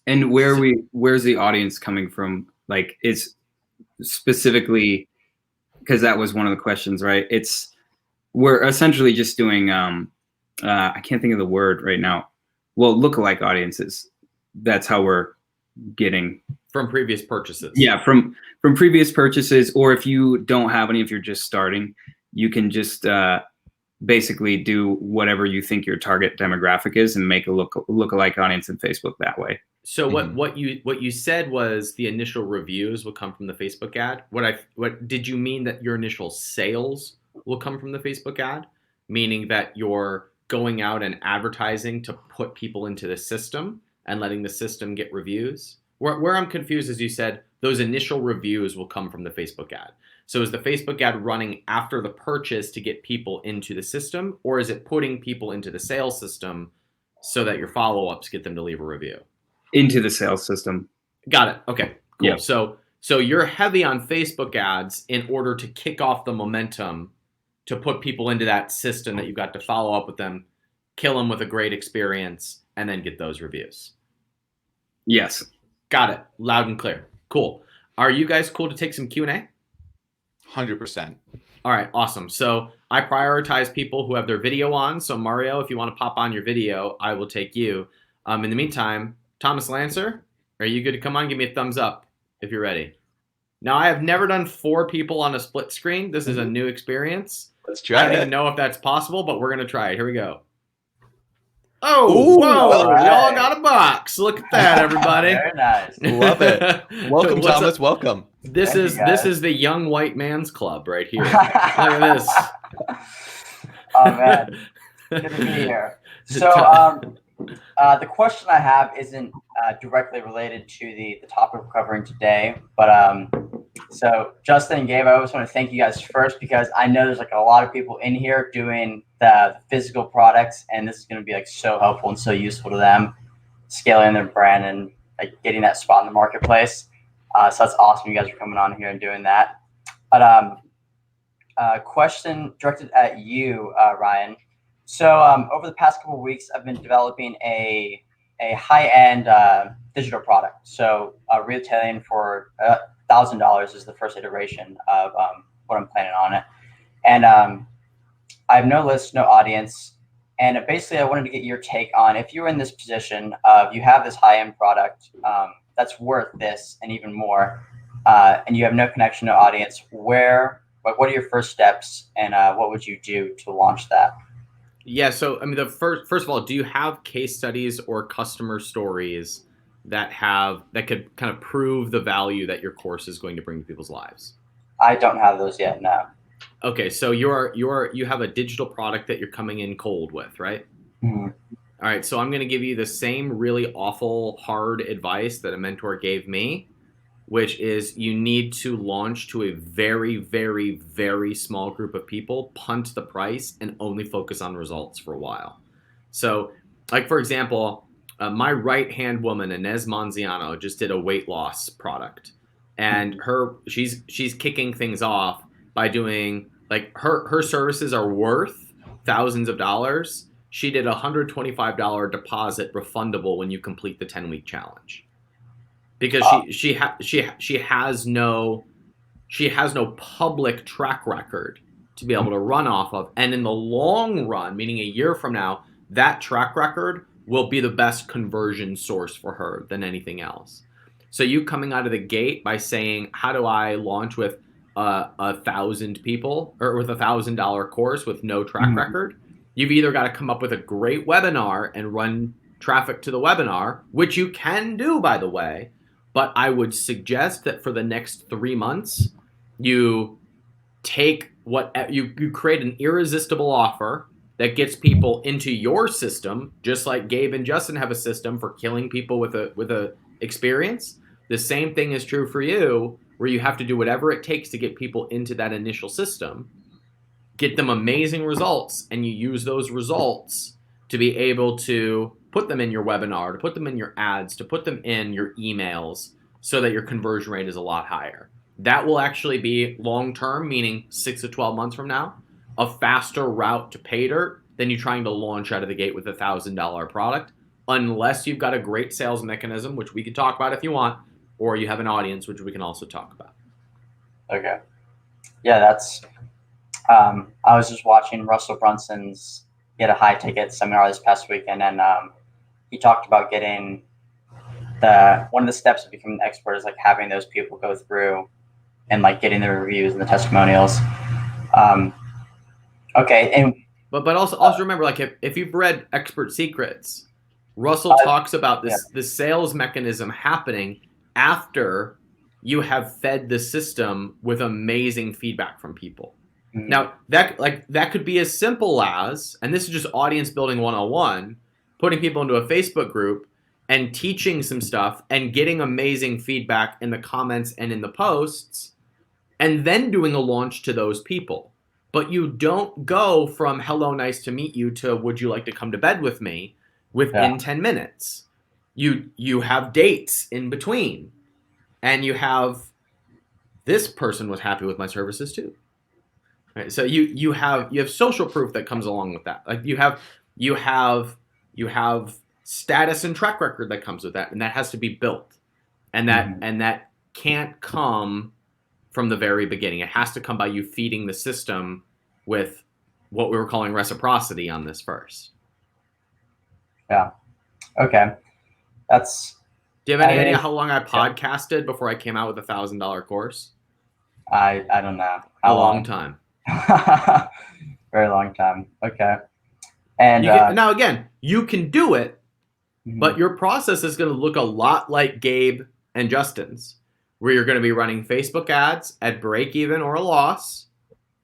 And where's the audience coming from? Like, it's specifically because that was one of the questions, right? We're essentially just doing I can't think of the word right now. Well, lookalike audiences. That's how we're getting from previous purchases. Yeah, from previous purchases, or if you don't have any, if you're just starting, you can just basically do whatever you think your target demographic is and make a lookalike audience in Facebook that way. So what you said was the initial reviews will come from the Facebook ad. What did you mean that your initial sales will come from the Facebook ad? Meaning that you're going out and advertising to put people into the system and letting the system get reviews? Where I'm confused is you said those initial reviews will come from the Facebook ad. So is the Facebook ad running after the purchase to get people into the system, or is it putting people into the sales system so that your follow-ups get them to leave a review? Into the sales system. Got it. Okay, cool. Yeah. So you're heavy on Facebook ads in order to kick off the momentum to put people into that system that you've got to follow up with them, kill them with a great experience, and then get those reviews. Yes. Got it. Loud and clear. Cool. Are you guys cool to take some Q&A? 100%. All right, awesome. So I prioritize people who have their video on. So Mario, if you want to pop on your video, I will take you. In the meantime, Thomas Lancer, are you good to come on? Give me a thumbs up if you're ready. Now, I have never done 4 people on a split screen. This is a new experience. Let's try it. I don't even know if that's possible, but we're going to try it. Here we go. Oh, Ooh, whoa, right. y'all got a box. Look at that, everybody. Very nice. Love it. Welcome, What's Thomas. up? Welcome. This Thank is you, guys. the young white man's club right here. Look at this. Oh man, good to be here. So the question I have isn't directly related to the topic we're covering today, but so Justin and Gabe, I always want to thank you guys first because I know there's like a lot of people in here doing the physical products, and this is going to be like so helpful and so useful to them, scaling their brand and like getting that spot in the marketplace. So that's awesome. You guys are coming on here and doing that. But question directed at you, Ryan. So over the past couple of weeks, I've been developing a high-end digital product. So retailing for $1,000 is the first iteration of what I'm planning on it. And I have no list, no audience. And basically, I wanted to get your take on if you're in this position of you have this high-end product that's worth this and even more. and you have no connection to audience, what are your first steps, and what would you do to launch that? Yeah, so I mean, the first of all, do you have case studies or customer stories that could kind of prove the value that your course is going to bring to people's lives? I don't have those yet, no. Okay, so you have a digital product that you're coming in cold with, right? Mhm. All right, so I'm going to give you the same really awful, hard advice that a mentor gave me, which is you need to launch to a very, very, very small group of people, punt the price, and only focus on results for a while. So, like for example, my right-hand woman, Inez Manziano, just did a weight loss product, and she's kicking things off by doing like her services are worth thousands of dollars. She did a $125 deposit refundable when you complete the 10-week challenge, because she has no public track record to be able to run off of, and in the long run, meaning a year from now, that track record will be the best conversion source for her than anything else. So you coming out of the gate by saying, how do I launch with 1,000 people or with $1,000 course with no track record? You've either got to come up with a great webinar and run traffic to the webinar, which you can do, by the way, but I would suggest that for the next 3 months, you take you create an irresistible offer that gets people into your system, just like Gabe and Justin have a system for killing people with a experience. The same thing is true for you, where you have to do whatever it takes to get people into that initial system, get them amazing results, and you use those results to be able to put them in your webinar, to put them in your ads, to put them in your emails, so that your conversion rate is a lot higher. That will actually be long-term, meaning 6 to 12 months from now, a faster route to pay dirt than you trying to launch out of the gate with a $1,000 product, unless you've got a great sales mechanism, which we can talk about if you want, or you have an audience, which we can also talk about. Okay. Yeah, that's I was just watching Russell Brunson's get a high ticket seminar this past weekend, and he talked about getting one of the steps of becoming an expert is like having those people go through and like getting the reviews and the testimonials. Okay, and but also remember, like if you've read Expert Secrets, Russell talks about this sales mechanism happening after you have fed the system with amazing feedback from people. Now that could be as simple as, and this is just audience building 101, putting people into a Facebook group and teaching some stuff and getting amazing feedback in the comments and in the posts, and then doing a launch to those people. But you don't go from hello, nice to meet you to would you like to come to bed with me within 10 minutes. You have dates in between, and you have this person was happy with my services too. Right? So you have social proof that comes along with that. Like you have status and track record that comes with that, and that has to be built. And that can't come from the very beginning. It has to come by you feeding the system with what we were calling reciprocity on this first. Yeah. Okay. Do you have any idea how long I podcasted before I came out with $1,000 course? I don't know. How long time. Very long time. Okay. And now again, you can do it, but your process is going to look a lot like Gabe and Justin's, where you're going to be running Facebook ads at break even or a loss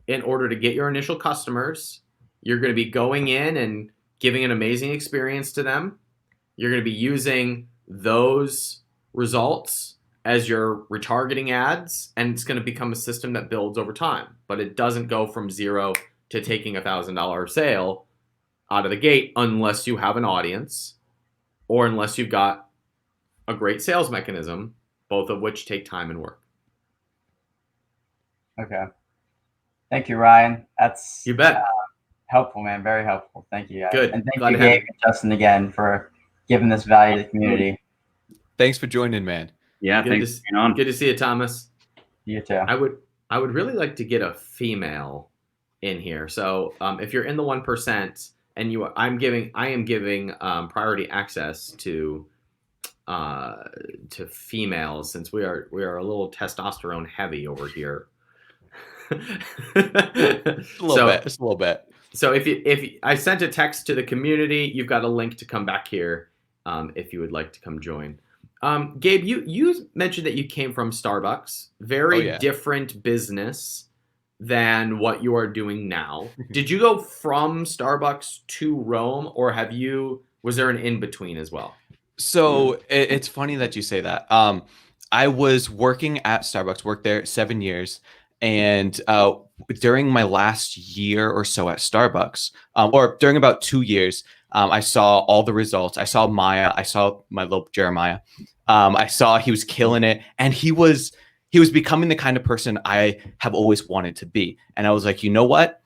in order to get your initial customers. You're going to be going in and giving an amazing experience to them. You're going to be using those results as your retargeting ads, and it's going to become a system that builds over time. But it doesn't go from zero to taking $1,000 sale out of the gate unless you have an audience or unless you've got a great sales mechanism, both of which take time and work. Okay. Thank you, Ryan. That's you bet. Helpful, man. Very helpful. Thank you, guys. Good. And thank you, Gabe and Justin, again for giving this value to the community. Thanks for joining, man. Yeah, thanks for being on. Good to see you, Thomas. You too. I would really like to get a female in here. So if you're in the 1% and I am giving priority access to to females, since we are a little testosterone heavy over here. A little bit. Just a little bit. So if I sent a text to the community, you've got a link to come back here if you would like to come join. Gabe, you mentioned that you came from Starbucks, very different business than what you are doing now. Did you go from Starbucks to Rome, or was there an in-between as well? So it's funny that you say that. I was working at Starbucks, worked there 7 years. And during my last year or so at Starbucks, or during about 2 years, I saw all the results. I saw Maya. I saw my little Jeremiah. I saw he was killing it, and he was becoming the kind of person I have always wanted to be. And I was like, you know what?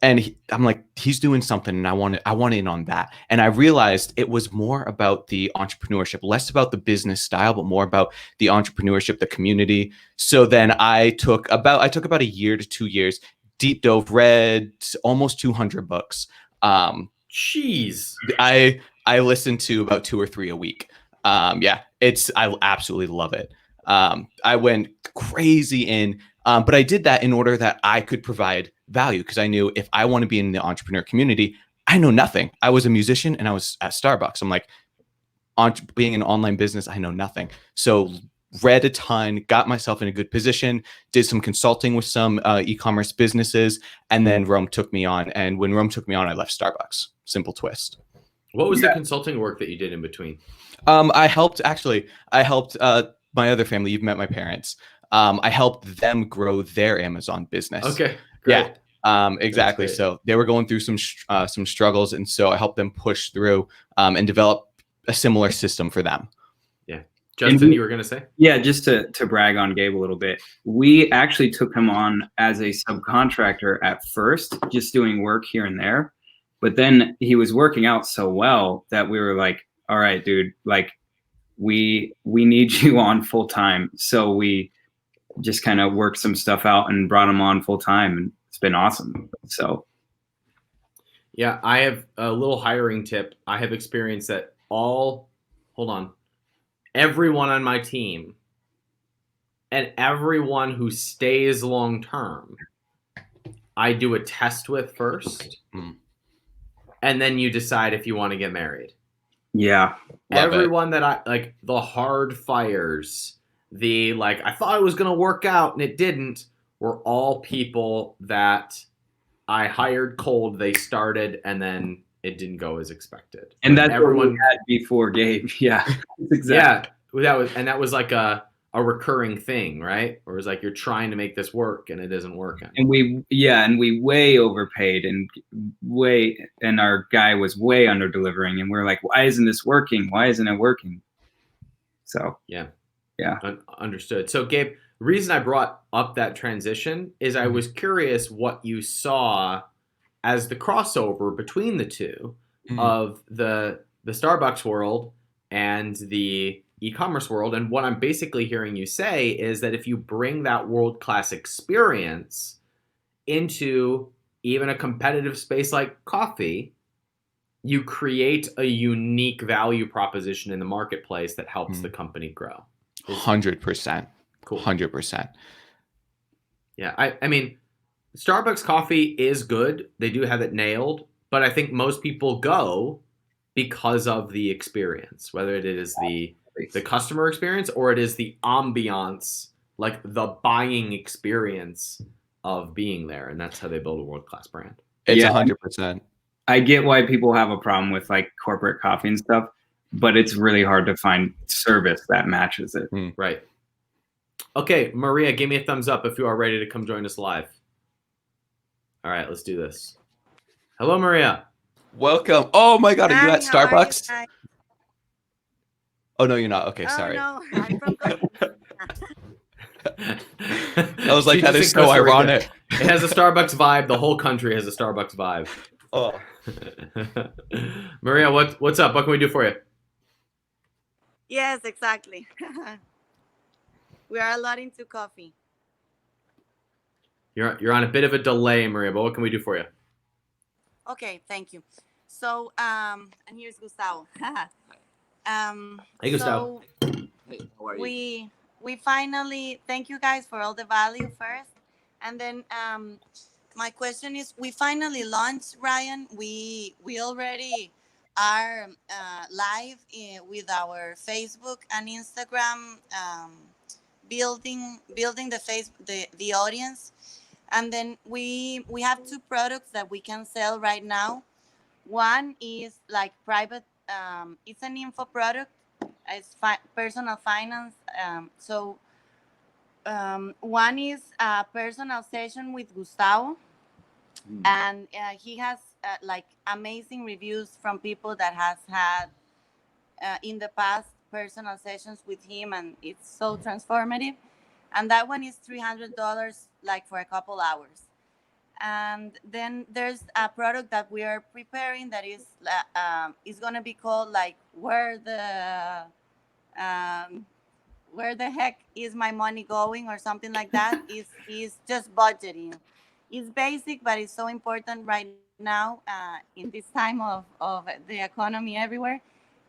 And I'm like, he's doing something, and I want in on that. And I realized it was more about the entrepreneurship, less about the business style, but more about the entrepreneurship, the community. So then I took about a year to 2 years, deep dove, read almost 200 books. Jeez. I listened to about 2 or 3 a week. I absolutely love it. I went crazy in, but I did that in order that I could provide value, because I knew if I want to be in the entrepreneur community, I know nothing. I was a musician and I was at Starbucks. I'm like, being an online business, I know nothing. So read a ton, got myself in a good position, did some consulting with some e-commerce businesses, and then Rome took me on. And when Rome took me on, I left Starbucks. Simple twist. What was the consulting work that you did in between? I helped my other family. You've met my parents. I helped them grow their Amazon business. Okay, great. Yeah, exactly. So they were going through some struggles, and so I helped them push through and develop a similar system for them. Yeah, Justin, you were gonna say? Yeah, just to brag on Gabe a little bit. We actually took him on as a subcontractor at first, just doing work here and there. But then he was working out so well that we were like, all right, dude, like we need you on full time. So we just kind of worked some stuff out and brought him on full time, and it's been awesome. So yeah, I have a little hiring tip. I have experienced that everyone on my team and everyone who stays long term, I do a test with first, and then you decide if you want to get married. Yeah. Everyone that I like, the hard fires, the like, I thought it was going to work out and it didn't, were all people that I hired cold. They started and then it didn't go as expected. And that's everyone had before Gabe. Yeah. Exactly. Yeah. That was like a recurring thing, right? Where it was like, you're trying to make this work and it isn't working. And we way overpaid and our guy was way under delivering, and we're like, why isn't this working? Why isn't it working? So yeah. Understood. So Gabe, the reason I brought up that transition is I was curious what you saw as the crossover between the two of the Starbucks world and the e-commerce world. And what I'm basically hearing you say is that if you bring that world-class experience into even a competitive space like coffee, you create a unique value proposition in the marketplace that helps the company grow. 100%. Cool. 100%. Yeah. I mean, Starbucks coffee is good. They do have it nailed, but I think most people go because of the experience, whether it is the customer experience or it is the ambiance, like the buying experience of being there. And that's how they build a world-class brand. It's 100%. I get why people have a problem with like corporate coffee and stuff, but it's really hard to find service that matches it. Right. Okay, Maria, give me a thumbs up if you are ready to come join us live. All right, let's do this. Hello, Maria. Welcome. Oh my God, are you at Starbucks? Hi. Oh no, you're not. Okay, sorry. No, I'm from Costa I was like, that is so ironic. It has a Starbucks vibe. The whole country has a Starbucks vibe. Oh. Maria, what's up? What can we do for you? Yes, exactly. We are a lot into coffee. You're on a bit of a delay, Maria, but what can we do for you? Okay, thank you. So, and here's Gustavo. Hey, Gustavo. So Hey, how are you? we finally thank you guys for all the value first, and then my question is, we finally launched, Ryan. We already are live with our Facebook and Instagram, building the audience, and then we have two products that we can sell right now. One is like private. It's an info product. It's personal finance. One is a personal session with Gustavo, and he has like amazing reviews from people that has had in the past personal sessions with him, and it's so transformative. And that one is $300, like for a couple hours. And then there's a product that we are preparing that is going to be called like um, where the heck is my money going, or something like that. Is just budgeting. It's basic, but it's so important right now in this time of the economy everywhere,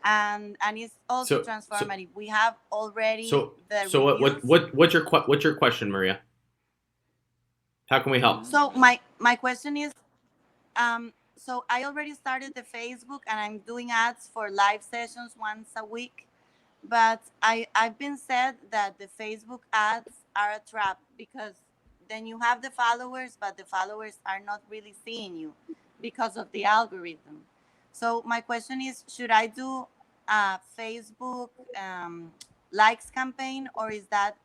and it's also transformative. We have already the reviews. What's your question, Maria? How can we help? So my question is, so I already started the Facebook, and I'm doing ads for live sessions once a week. But I've been said that the Facebook ads are a trap, because then you have the followers, but the followers are not really seeing you because of the algorithm. So my question is, should I do a Facebook likes campaign, or is that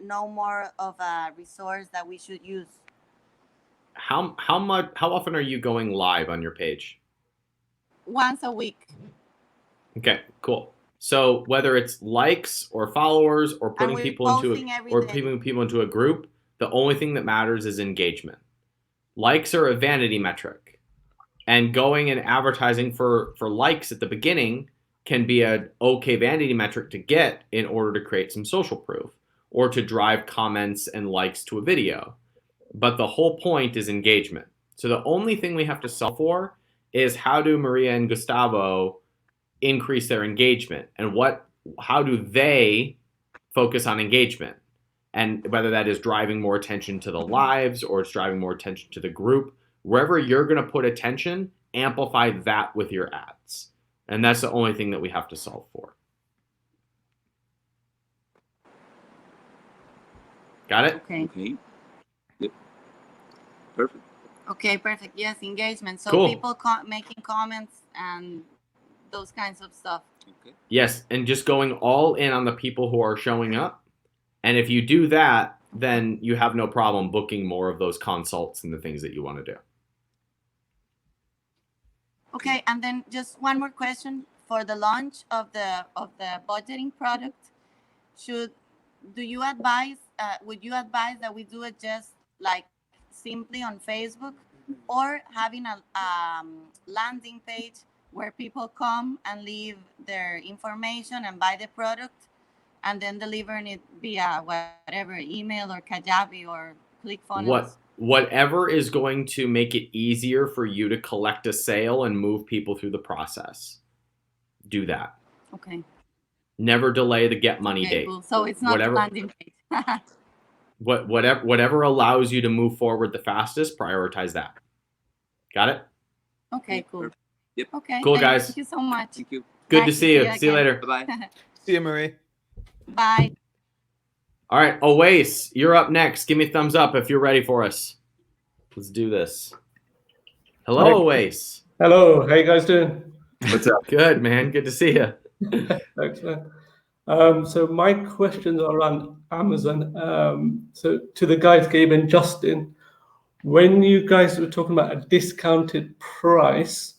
no more of a resource that we should use? How often are you going live on your page? Once a week. Okay, cool. So whether it's likes or followers or putting people into a group, the only thing that matters is engagement. Likes are a vanity metric, and going and advertising for likes at the beginning can be an okay vanity metric to get in order to create some social proof or to drive comments and likes to a video. But the whole point is engagement. So the only thing we have to solve for is, how do Maria and Gustavo increase their engagement, and how do they focus on engagement, and whether that is driving more attention to the lives or it's driving more attention to the group. Wherever you're going to put attention, amplify that with your ads, and that's the only thing that we have to solve for. Got it? Okay. Yep. Perfect. Okay, perfect. Yes, engagement. So Cool. People making comments and those kinds of stuff. Okay. Yes, and just going all in on the people who are showing up. And if you do that, then you have no problem booking more of those consults and the things that you want to do. Okay, and then just one more question for the launch of the budgeting product. Would you advise that we do it just like simply on Facebook, or having a landing page where people come and leave their information and buy the product, and then delivering it via whatever email or Kajabi or ClickFunnels? Whatever is going to make it easier for you to collect a sale and move people through the process. Do that. Okay. Never delay the get money date. Cool. So it's not the landing page. Whatever allows you to move forward the fastest, prioritize that. Got it? Okay, cool. Yep. Okay. Cool, guys. Thank you so much. Thank you. Good to see you. See you later. Bye-bye. See you, Marie. Bye. All right, Oase, you're up next. Give me a thumbs up if you're ready for us. Let's do this. Hello, Oase. Hello, how you guys doing? What's up? Good, man. Good to see you. Thanks, man. So my questions are on Amazon. So to the guys, Gabe and Justin, when you guys were talking about a discounted price,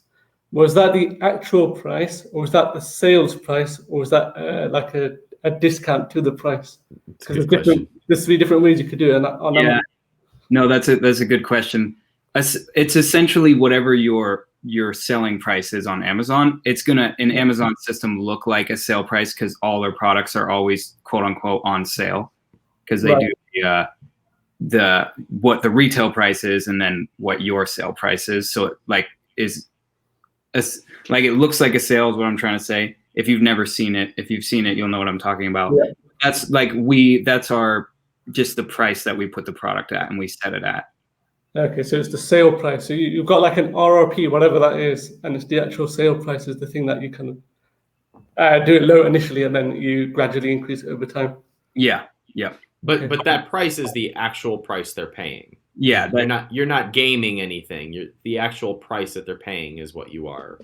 was that the actual price, or was that the sales price, or was that like a discount to the price? Because there's 3 different ways you could do it on Amazon. No, that's a good question. It's essentially whatever your selling price is on Amazon. It's gonna, in Amazon's system, look like a sale price, because all their products are always quote unquote on sale, because they do what the retail price is and then what your sale price is. So it it looks like a sale is what I'm trying to say. If you've never seen it, if you've seen it, you'll know what I'm talking about. Yeah. That's our just the price that we put the product at and we set it at. Okay, so it's the sale price. So you've got like an RRP, whatever that is, and it's the actual sale price is the thing that you can do it low initially, and then you gradually increase it over time. Yeah. But that price is the actual price they're paying. Yeah. You're not gaming anything. The actual price that they're paying is what you are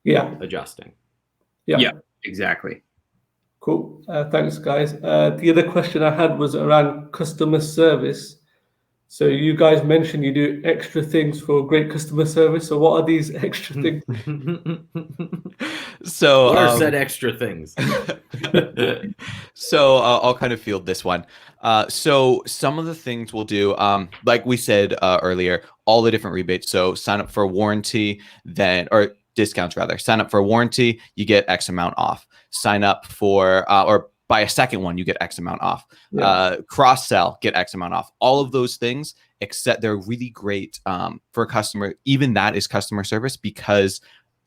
adjusting. Yeah, exactly. Cool. Thanks, guys. The other question I had was around customer service. So you guys mentioned you do extra things for great customer service. So what are these extra things? So what are said extra things? So I'll kind of field this one. So some of the things we'll do, like we said earlier, all the different rebates. So sign up for a warranty, or discounts rather. Sign up for a warranty, you get X amount off. Sign up for or buy a second one, you get X amount off. Cross sell, get X amount off. All of those things, except they're really great for a customer. Even that is customer service, because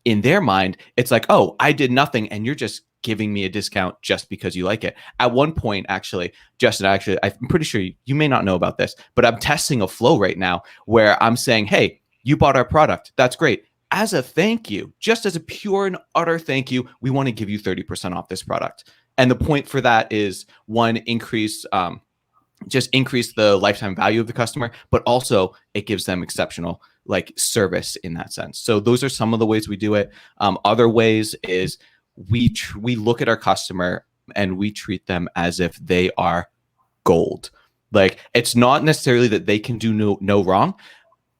in their mind, it's like, oh, I did nothing and you're just giving me a discount just because you like it. At one point, actually, Justin, I'm pretty sure you may not know about this, but I'm testing a flow right now where I'm saying, hey, you bought our product. That's great. As a thank you, just as a pure and utter thank you, we want to give you 30% off this product. And the point for that is, one, just increase the lifetime value of the customer, but also it gives them exceptional service in that sense. So those are some of the ways we do it. Other ways is we look at our customer and we treat them as if they are gold. Like, it's not necessarily that they can do no wrong,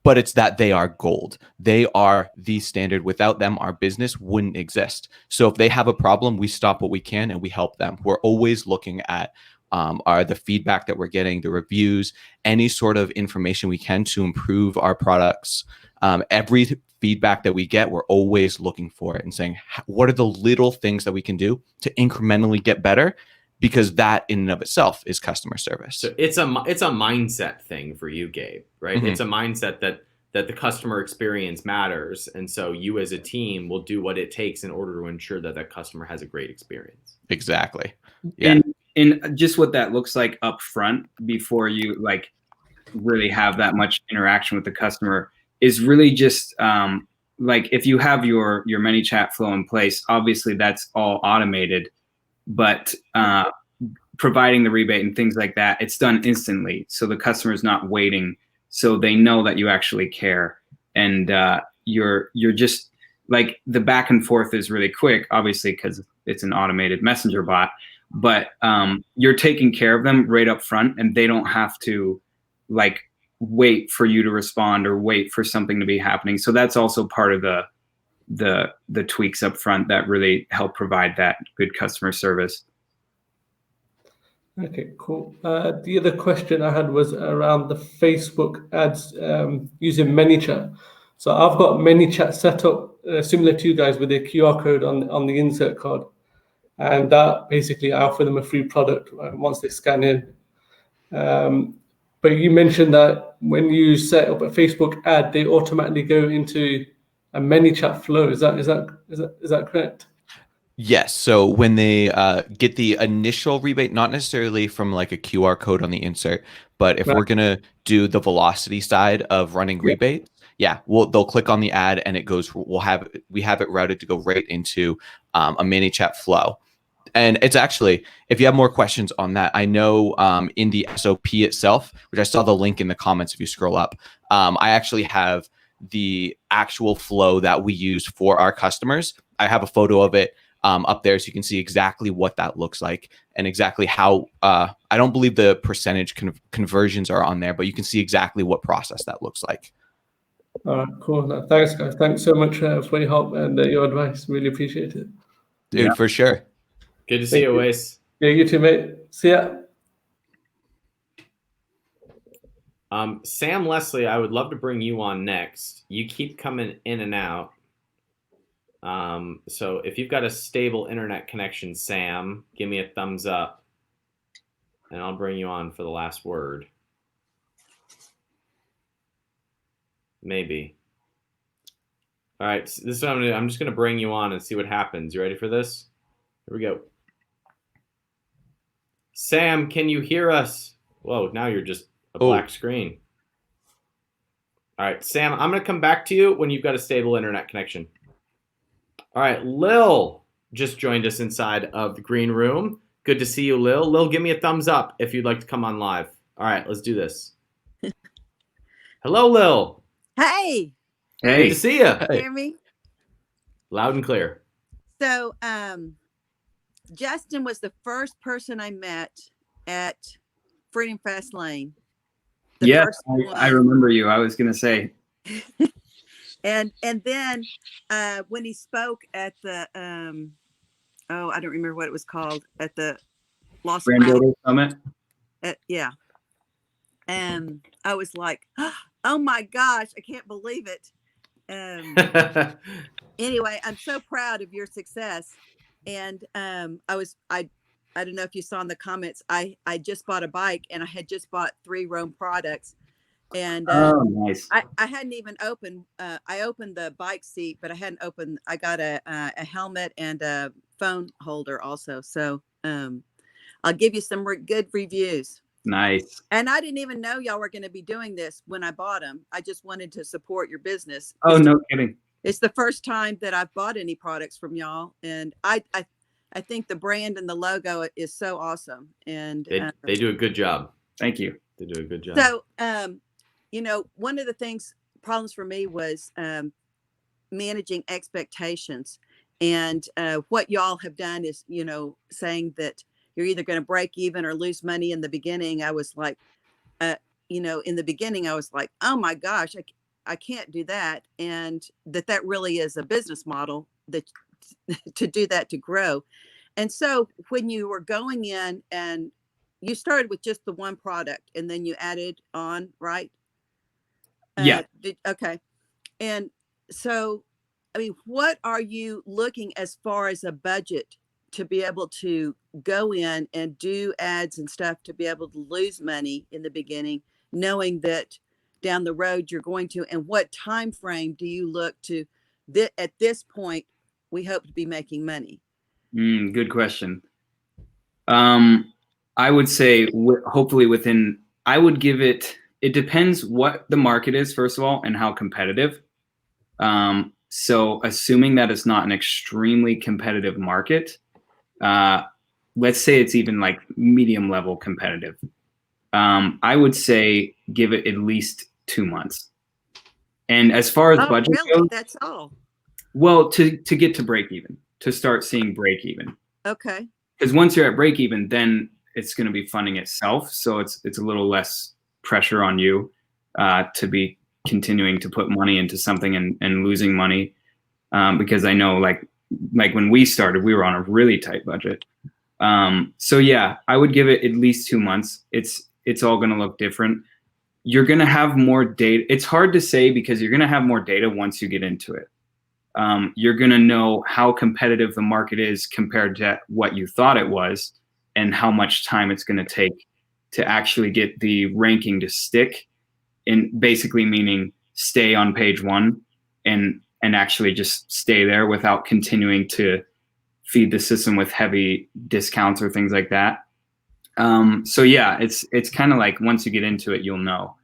but it's that they are gold. They are the standard. Without them, our business wouldn't exist. So if they have a problem, we stop what we can and we help them. We're always looking at the feedback that we're getting, the reviews, any sort of information we can to improve our products. Every feedback that we get, we're always looking for it and saying, what are the little things that we can do to incrementally get better? Because that in and of itself is customer service. So it's a mindset thing for you, Gabe, right? Mm-hmm. It's a mindset that the customer experience matters, and so you as a team will do what it takes in order to ensure that that customer has a great experience. Exactly. Yeah. And just what that looks like up front before you really have that much interaction with the customer is really just if you have your ManyChat flow in place, obviously that's all automated. But providing the rebate and things like that, it's done instantly. So the customer is not waiting. So they know that you actually care. And you're just the back and forth is really quick, obviously, because it's an automated messenger bot. But you're taking care of them right up front, and they don't have to wait for you to respond or wait for something to be happening. So that's also part of the tweaks up front that really help provide that good customer service. Okay, cool. The other question I had was around the Facebook ads using ManyChat. So I've got ManyChat set up similar to you guys with a QR code on the insert card. And that basically I offer them a free product once they scan in. But you mentioned that when you set up a Facebook ad, they automatically go into a ManyChat flow. Is that correct? Yes. So when they get the initial rebate, not necessarily from a QR code on the insert, but if we're gonna do the velocity side of running rebate, they'll click on the ad and it goes. We have it routed to go right into a ManyChat flow. And it's actually, if you have more questions on that, I know in the SOP itself, which I saw the link in the comments if you scroll up, I actually have the actual flow that we use for our customers. I have a photo of it up there so you can see exactly what that looks like and exactly how, I don't believe the percentage conversions are on there, but you can see exactly what process that looks like. All right, cool. Thanks, guys. Thanks so much for your help and your advice. Really appreciate it. Dude, for sure. Good to see you, Wace. Yeah, you too, mate. See ya. Sam Leslie, I would love to bring you on next. You keep coming in and out. So if you've got a stable internet connection, Sam, give me a thumbs up and I'll bring you on for the last word. Maybe. All right, this is what I'm gonna do. I'm just gonna bring you on and see what happens. You ready for this? Here we go. Sam, can you hear us? Whoa, now you're just a black screen. All right, Sam, I'm going to come back to you when you've got a stable internet connection. All right, Lil just joined us inside of the green room. Good to see you, Lil. Lil, give me a thumbs up if you'd like to come on live. All right, let's do this. Hello, Lil. Hey. Good to see you. Hey. Hear me? Loud and clear. So, Justin was the first person I met at Freedom Fast Lane. Yes, I remember you. I was going to say. and then when he spoke at the, I don't remember what it was called, at the Los Brand Builder Summit. Yeah. And I was like, oh my gosh, I can't believe it. Anyway, I'm so proud of your success. And I don't know if you saw in the comments, I just bought a bike and I had just bought 3 Roam products. And nice. I hadn't even opened, I opened the bike seat, but I hadn't opened, I got a helmet and a phone holder also. So I'll give you some good reviews. Nice. And I didn't even know y'all were going to be doing this when I bought them. I just wanted to support your business. Oh, no kidding. It's the first time that I've bought any products from y'all. And I think the brand and the logo is so awesome. And they do a good job. Thank you. They do a good job. So, one of the problems for me was managing expectations. And what y'all have done is, saying that you're either going to break even or lose money in the beginning. I was like, in the beginning, I was like, oh my gosh, I can't do that. And that really is a business model that to do that, to grow. And so when you were going in and you started with just the one product and then you added on, right? Yeah. Okay. And so, what are you looking as far as a budget to be able to go in and do ads and stuff, to be able to lose money in the beginning, knowing that down the road you're going to, and what time frame do you look to that at this point we hope to be making money? Good question. I would say hopefully I would give it depends what the market is, first of all, and how competitive. So assuming that it's not an extremely competitive market, let's say it's even like medium level competitive. I would say give it at least 2 months. And as far as budget goes, that's all. Well, to get to break even, to start seeing break even. Okay. Because once you're at break even, then it's going to be funding itself. So it's a little less pressure on you to be continuing to put money into something and losing money. Because I know like when we started, we were on a really tight budget. So yeah, I would give it at least 2 months. It's all going to look different. You're going to have more data. It's hard to say because you're going to have more data once you get into it. You're going to know how competitive the market is compared to what you thought it was and how much time it's going to take to actually get the ranking to stick, in basically meaning stay on page 1 and actually just stay there without continuing to feed the system with heavy discounts or things like that. So yeah, it's kind of like once you get into it, you'll know.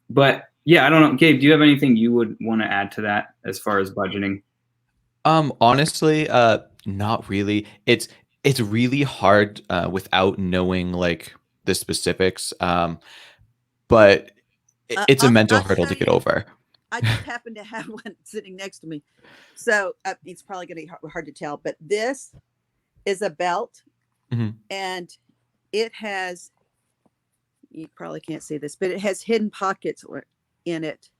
But yeah, I don't know. Gabe, do you have anything you would want to add to that as far as budgeting? Honestly, not really. It's really hard without knowing like the specifics. But it's a mental hurdle to get over. I just happen to have one sitting next to me. So it's probably going to be hard to tell, but this is a belt and it has, you probably can't see this, but it has hidden pockets in it.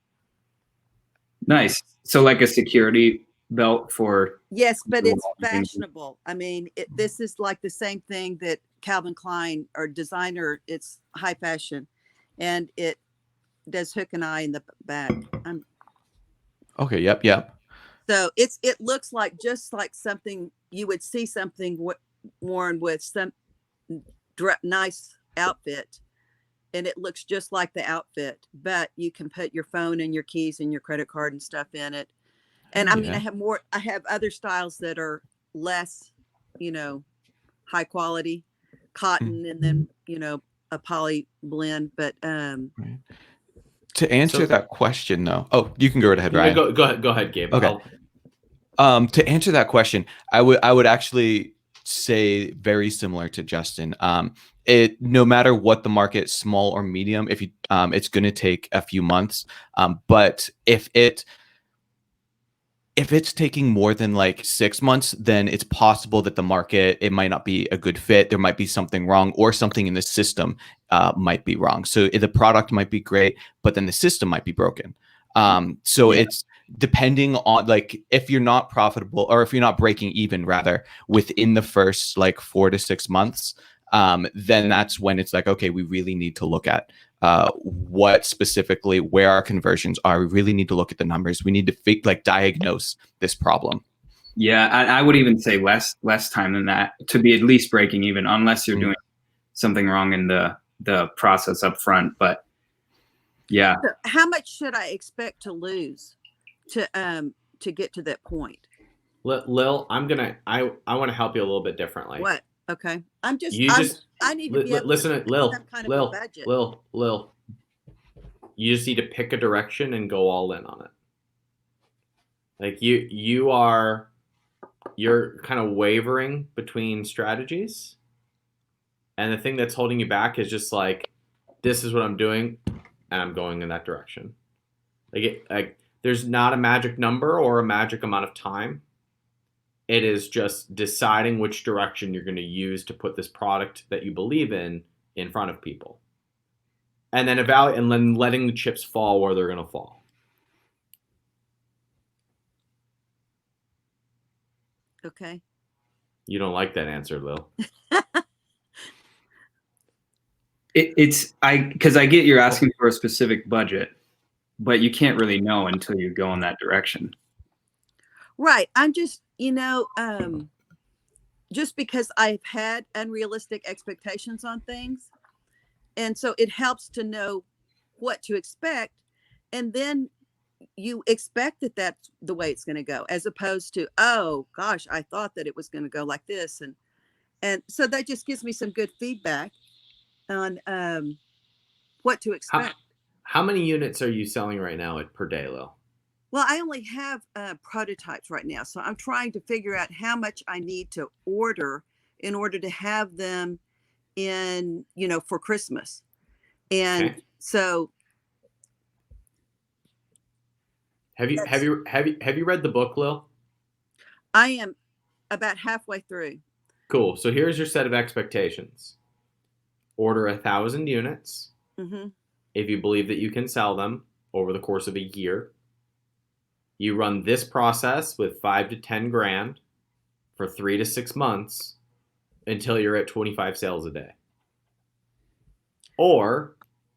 Nice. So like a security belt for. Yes, but it's fashionable. I mean, this is like the same thing that Calvin Klein or designer, it's high fashion and it does hook and eye in the back. Okay. Yep. So it looks like just like something you would see something worn with some nice outfit, and it looks just like the outfit. But you can put your phone and your keys and your credit card and stuff in it. And I mean, I have other styles that are less, high quality cotton and then, a poly blend. But to answer that question though, oh, you can go right ahead, Ryan. Go ahead, Gabe. Okay. To answer that question, I would actually say very similar to Justin. No matter what the market, small or medium, if you it's going to take a few months. But if it's taking more than like 6 months, then it's possible that the market, it might not be a good fit. There might be something wrong, or something in the system might be wrong. So the product might be great, but then the system might be broken. It's depending on, like, if you're not profitable, or if you're not breaking even rather within the first like 4 to 6 months, then that's when it's like, okay, we really need to look at what specifically, where our conversions are. We really need to look at the numbers. We need to diagnose this problem. Yeah, I would even say less time than that to be at least breaking even, unless you're doing something wrong in the process up front. But yeah. So how much should I expect to lose to get to that point? Lil, I want to help you a little bit differently. What? Okay. I need to be able listen to Lil. some kind of Lil, a budget. Lil. You just need to pick a direction and go all in on it. Like you're kind of wavering between strategies, and the thing that's holding you back is just like, this is what I'm doing, and I'm going in that direction. Like there's not a magic number or a magic amount of time. It is just deciding which direction you're going to use to put this product that you believe in front of people, and then and then letting the chips fall where they're going to fall. Okay. You don't like that answer, Lil. Because I get you're asking for a specific budget, but you can't really know until you go in that direction. Right. I'm just, just because I've had unrealistic expectations on things. And so it helps to know what to expect. And then you expect that that's the way it's going to go, as opposed to, oh gosh, I thought that it was going to go like this. And so that just gives me some good feedback on what to expect. How many units are you selling right now per day, Lil? Well, I only have prototypes right now. So I'm trying to figure out how much I need to order in order to have them in, for Christmas. And so have you read the book, Lil? I am about halfway through. Cool. So here's your set of expectations. Order 1,000 units. Mm-hmm. If you believe that you can sell them over the course of a year. You run this process with 5 to 10 grand for 3 to 6 months until you're at 25 sales a day. Or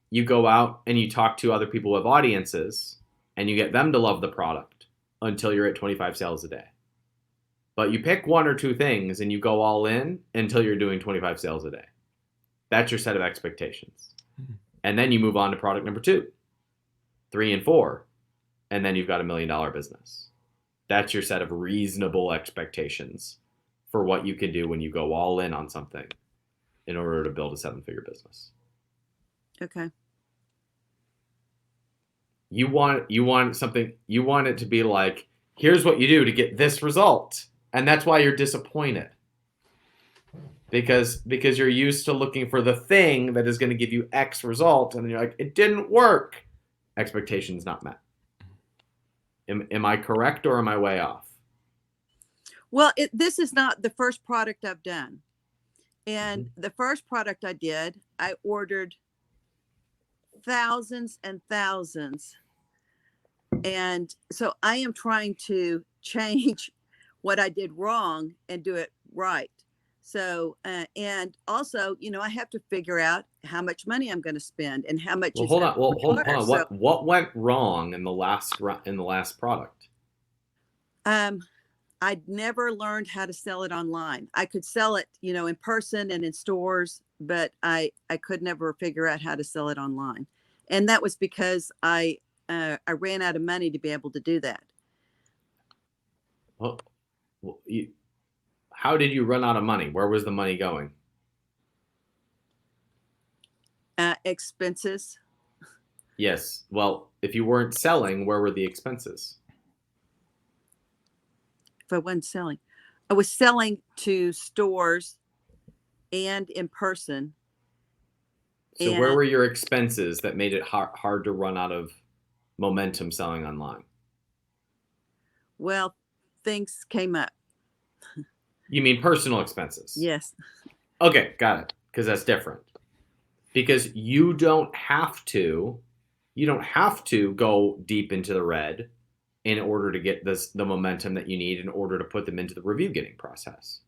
you go out and you talk to other people with audiences and you get them to love the product until you're at 25 sales a day. But you pick 1 or 2 things and you go all in until you're doing 25 sales a day. That's your set of expectations. And then you move on to product number 2, 3, and 4. And then you've got $1 million business. That's your set of reasonable expectations for what you can do when you go all in on something in order to build a 7-figure business. Okay. You want it to be like, here's what you do to get this result. And that's why you're disappointed. Because you're used to looking for the thing that is going to give you X result. And then you're like, it didn't work. Expectations not met. Am I correct or am I way off? Well, this is not the first product I've done. And the first product I did, I ordered thousands and thousands. And so I am trying to change what I did wrong and do it right. So, and also, I have to figure out how much money I'm going to spend and how much. Well, hold on. What went wrong in the last product? I'd never learned how to sell it online. I could sell it, in person and in stores, but I could never figure out how to sell it online. And that was because I ran out of money to be able to do that. Well, how did you run out of money? Where was the money going? Expenses. Yes. Well, if you weren't selling, where were the expenses? If I wasn't selling, I was selling to stores and in person. So where were your expenses that made it hard to run out of momentum selling online? Well, things came up. You mean personal expenses? Yes. Okay, got it. Because that's different. Because you don't have to go deep into the red in order to get the momentum that you need in order to put them into the review getting process.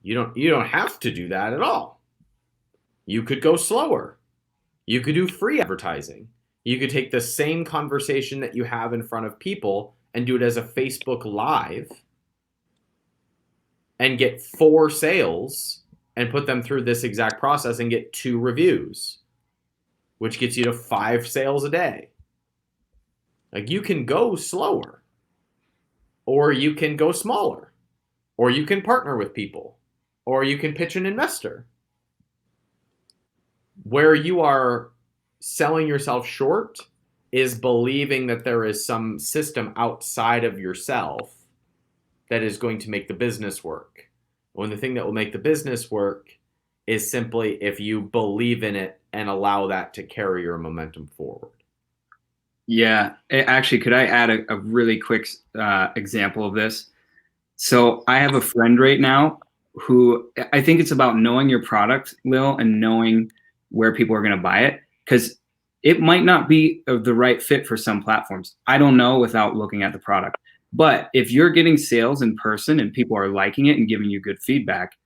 You don't have to do that at all. You could go slower. You could do free advertising. You could take the same conversation that you have in front of people and do it as a Facebook Live and get 4 sales and put them through this exact process and get 2 reviews, which gets you to 5 sales a day. Like, you can go slower, or you can go smaller, or you can partner with people, or you can pitch an investor. Where you are selling yourself short is believing that there is some system outside of yourself that is going to make the business work. When the thing that will make the business work is simply if you believe in it and allow that to carry your momentum forward. Yeah, actually, could I add a really quick example of this? So I have a friend right now who, I think it's about knowing your product, Lil, and knowing where people are going to buy it, because it might not be the right fit for some platforms. I don't know without looking at the product. But if you're getting sales in person and people are liking it and giving you good feedback,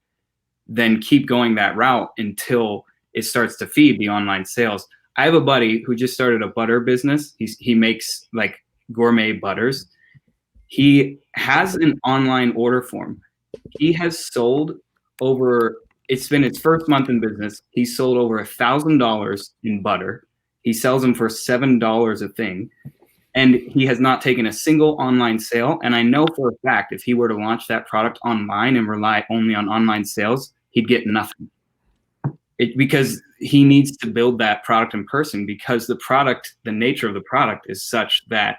then keep going that route until it starts to feed the online sales. I have a buddy who just started a butter business. He makes like gourmet butters. He has an online order form. He has sold over, it's been his first month in business. He sold over $1,000 in butter. He sells them for $7 a thing. And he has not taken a single online sale. And I know for a fact, if he were to launch that product online and rely only on online sales, he'd get nothing. Because he needs to build that product in person, because the product, the nature of the product is such that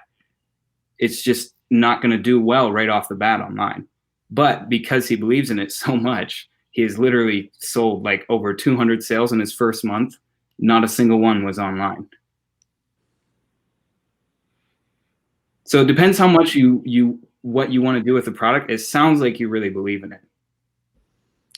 it's just not going to do well right off the bat online. But because he believes in it so much, he has literally sold like over 200 sales in his first month. Not a single one was online. So it depends how much what you want to do with the product. It sounds like you really believe in it.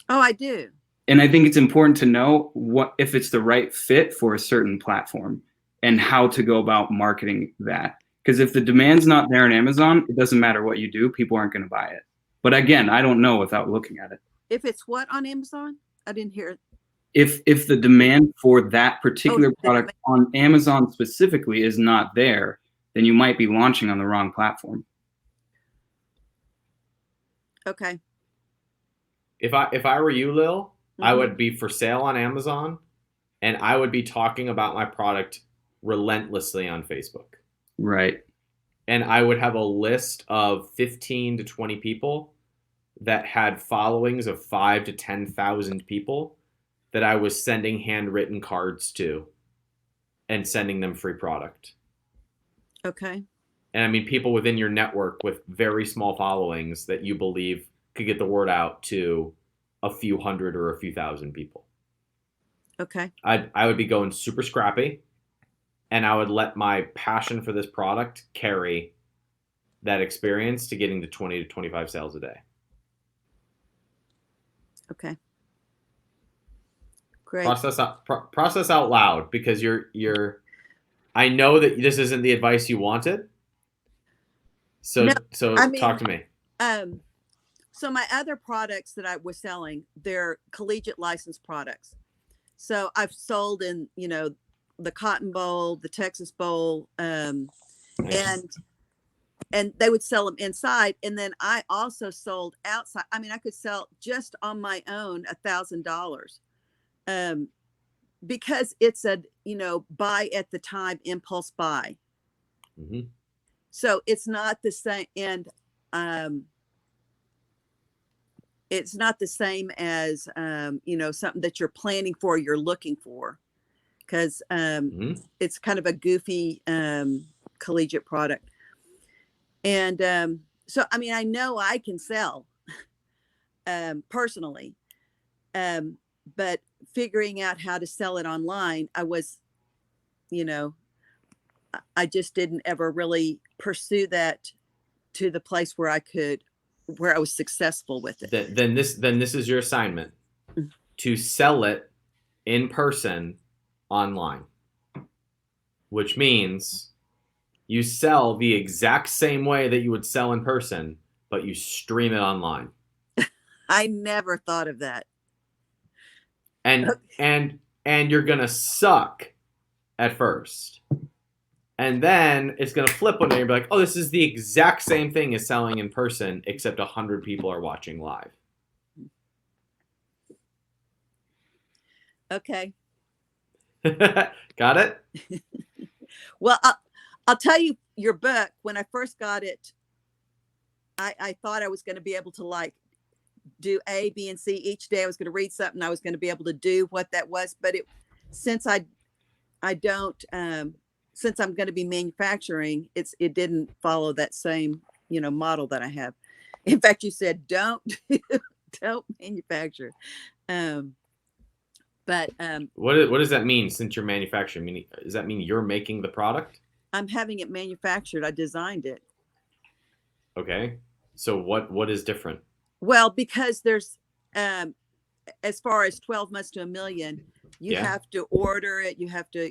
Oh, I do. And I think it's important to know if it's the right fit for a certain platform and how to go about marketing that. Because if the demand's not there on Amazon, it doesn't matter what you do, people aren't going to buy it. But again, I don't know without looking at it. If it's what on Amazon? I didn't hear it. If the demand for that particular product on Amazon specifically is not there, then you might be launching on the wrong platform. Okay. If I were you, Lil, I would be for sale on Amazon, and I would be talking about my product relentlessly on Facebook. Right. And I would have a list of 15 to 20 people that had followings of 5 to 10,000 people that I was sending handwritten cards to and sending them free product. Okay. And I mean, people within your network with very small followings that you believe could get the word out to a few hundred or a few thousand people. Okay. I would be going super scrappy, and I would let my passion for this product carry that experience to getting to 20 to 25 sales a day. Okay. Great. Process out loud, because you're I know that this isn't the advice you wanted. So I mean, talk to me. So my other products that I was selling, they're collegiate license products. So I've sold in, the Cotton Bowl, the Texas Bowl, nice. and they would sell them inside. And then I also sold outside. I mean, I could sell just on my own $1,000, because it's a, buy at the time, impulse buy. So it's not the same. And it's not the same as something that you're planning for, you're looking for, because it's kind of a goofy collegiate product. And so I mean, I know I can sell personally, but figuring out how to sell it online, I just didn't ever really pursue that to the place where I was successful with it. Then this is your assignment, to sell it in person online, which means you sell the exact same way that you would sell in person, but you stream it online. I never thought of that. And you're gonna suck at first. And then it's going to flip one day and be like, oh, this is the exact same thing as selling in person, except 100 people are watching live. Okay. Got it? Well, I'll tell you, your book, when I first got it, I thought I was going to be able to do A, B, and C each day. I was going to read something. I was going to be able to do what that was. But since I'm going to be manufacturing, it didn't follow that same, model that I have. In fact, you said, don't manufacture. But what does that mean, since you're manufacturing? Does that mean you're making the product? I'm having it manufactured. I designed it. Okay. So what is different? Well, because there's, as far as 12 months to $1 million, you have to order it. You have to,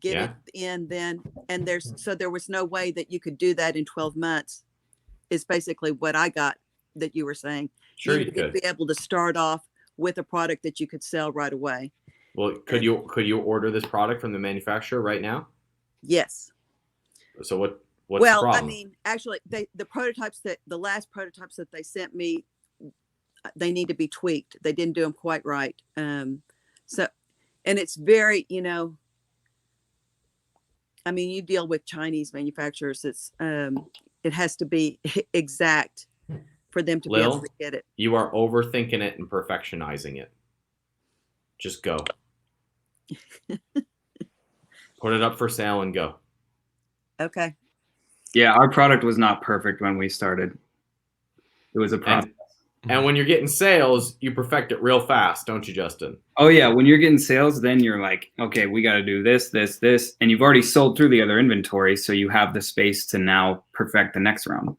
get it in then. And there was no way that you could do that in 12 months is basically what I got that you were saying. Sure, you could be able to start off with a product that you could sell right away. Well, could you order this product from the manufacturer right now? Yes. So what's the problem? I mean, actually, the last prototypes that they sent me, they need to be tweaked. They didn't do them quite right. And it's very, I mean, you deal with Chinese manufacturers. It has to be exact for them to be able to get it. You are overthinking it and perfectionizing it. Just go. Put it up for sale and go. Okay. Yeah, our product was not perfect when we started. It was a process. And when you're getting sales, you perfect it real fast, don't you, Justin? Oh yeah, when you're getting sales, then you're like, okay, we got to do this, and you've already sold through the other inventory, so you have the space to now perfect the next round.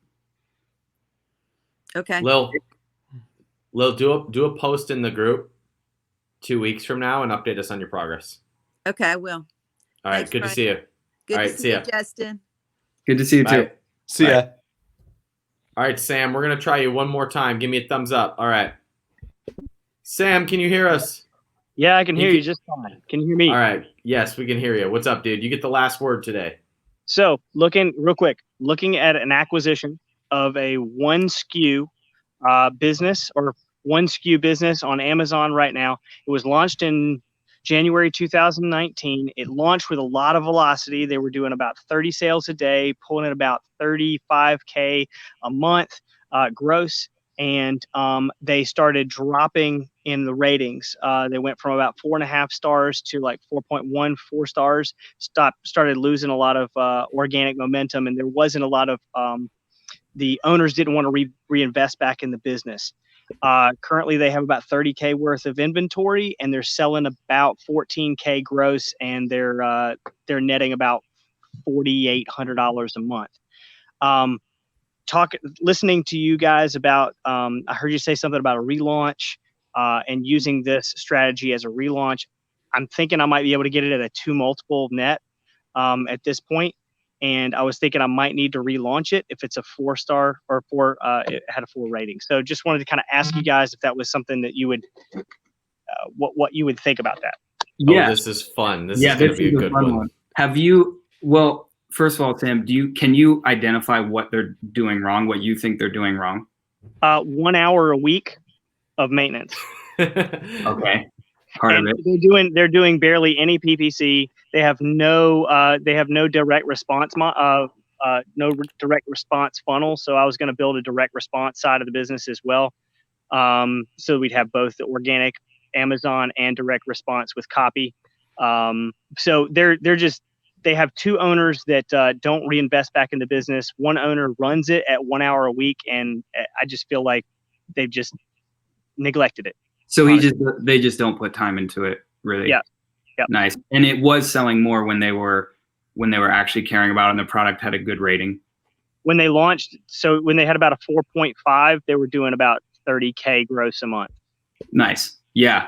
Okay. Lil, do a post in the group 2 weeks from now and update us on your progress. Okay, I will. All right, Thanks, good Brian. to see you. Good All to right, see you, Justin. Good to see you too. See ya. All right, Sam, we're going to try you one more time. Give me a thumbs up. All right. Sam, can you hear us? Yeah, I can hear you just fine. Can you hear me? All right. Yes, we can hear you. What's up, dude? You get the last word today. So looking at an acquisition of a one SKU business or one SKU business on Amazon right now. It was launched in January 2019. It launched with a lot of velocity. They were doing about 30 sales a day, pulling in about 35K a month gross. And they started dropping in the ratings. They went from about 4.5 stars to like 4.14 stars. Started losing a lot of organic momentum, and there wasn't a lot of the owners didn't want to reinvest back in the business. Currently, they have about 30K worth of inventory, and they're selling about 14K gross, and they're netting about $4,800 a month. Listening to you guys about, I heard you say something about a relaunch and using this strategy as a relaunch. I'm thinking I might be able to get it at a 2 multiple net at this point. And I was thinking I might need to relaunch it if it's a 4-star or it had a 4 rating. So just wanted to kind of ask you guys if that was something that you would, what you would think about that. Yeah. Oh, this is fun. This is going to be a good one. Have you, well, first of all, Sam, can you identify what they're doing wrong, what you think they're doing wrong? 1 hour a week of maintenance. Okay. Part and of it. They're doing barely any PPC. They have no direct response no direct response funnel. So I was going to build a direct response side of the business as well. So we'd have both the organic Amazon and direct response with copy. So they have two owners that don't reinvest back in the business. One owner runs it at 1 hour a week, and I just feel like they've just neglected it. So they just don't put time into it, really. Yeah. Yep. Nice. And it was selling more when they were actually caring about it and the product had a good rating. When they launched, so when they had about a 4.5, they were doing about 30K gross a month. Nice. Yeah.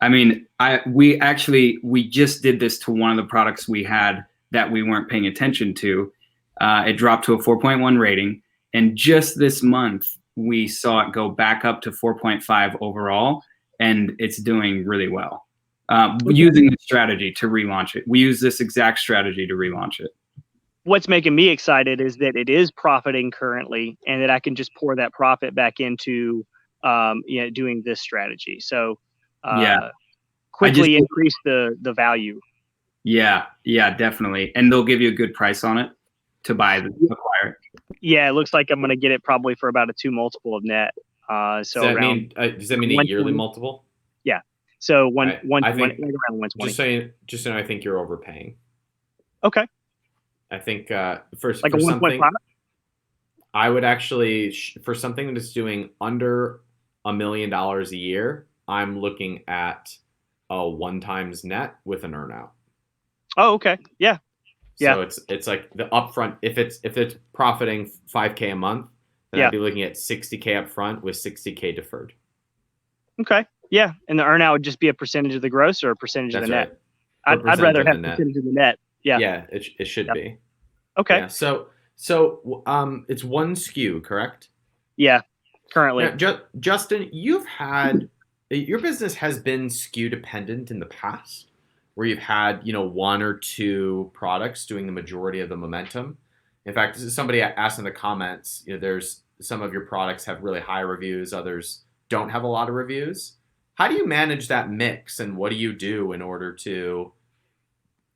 I mean, we just did this to one of the products we had that we weren't paying attention to. It dropped to a 4.1 rating, and just this month we saw it go back up to 4.5 overall, and it's doing really well. Using the strategy to relaunch it. We use this exact strategy to relaunch it. What's making me excited is that it is profiting currently, and that I can just pour that profit back into doing this strategy. So quickly increase the value. Yeah, definitely. And they'll give you a good price on it to acquire it. Yeah, it looks like I'm going to get it probably for about a 2 multiple of net. Does that mean a yearly multiple? Yeah. So I think, around 120. Just so I think you're overpaying. Okay. I think for like a 1.5. I would actually for something that's doing under $1 million a year, I'm looking at a 1x net with an earnout. Oh, okay. Yeah. So it's like the upfront. If it's profiting $5K a month, then I'd be looking at $60K up front with $60K deferred. Okay. Yeah, and the earnout would just be a percentage of the gross or a percentage of the net. I'd rather have a percentage of the net. Yeah. Yeah, it should be. Okay. Yeah, so it's one SKU, correct? Yeah, currently. Now, Justin, your business has been SKU dependent in the past, where you've had 1 or 2 products doing the majority of the momentum. In fact, somebody asked in the comments, there's some of your products have really high reviews, others don't have a lot of reviews. How do you manage that mix, and what do you do in order to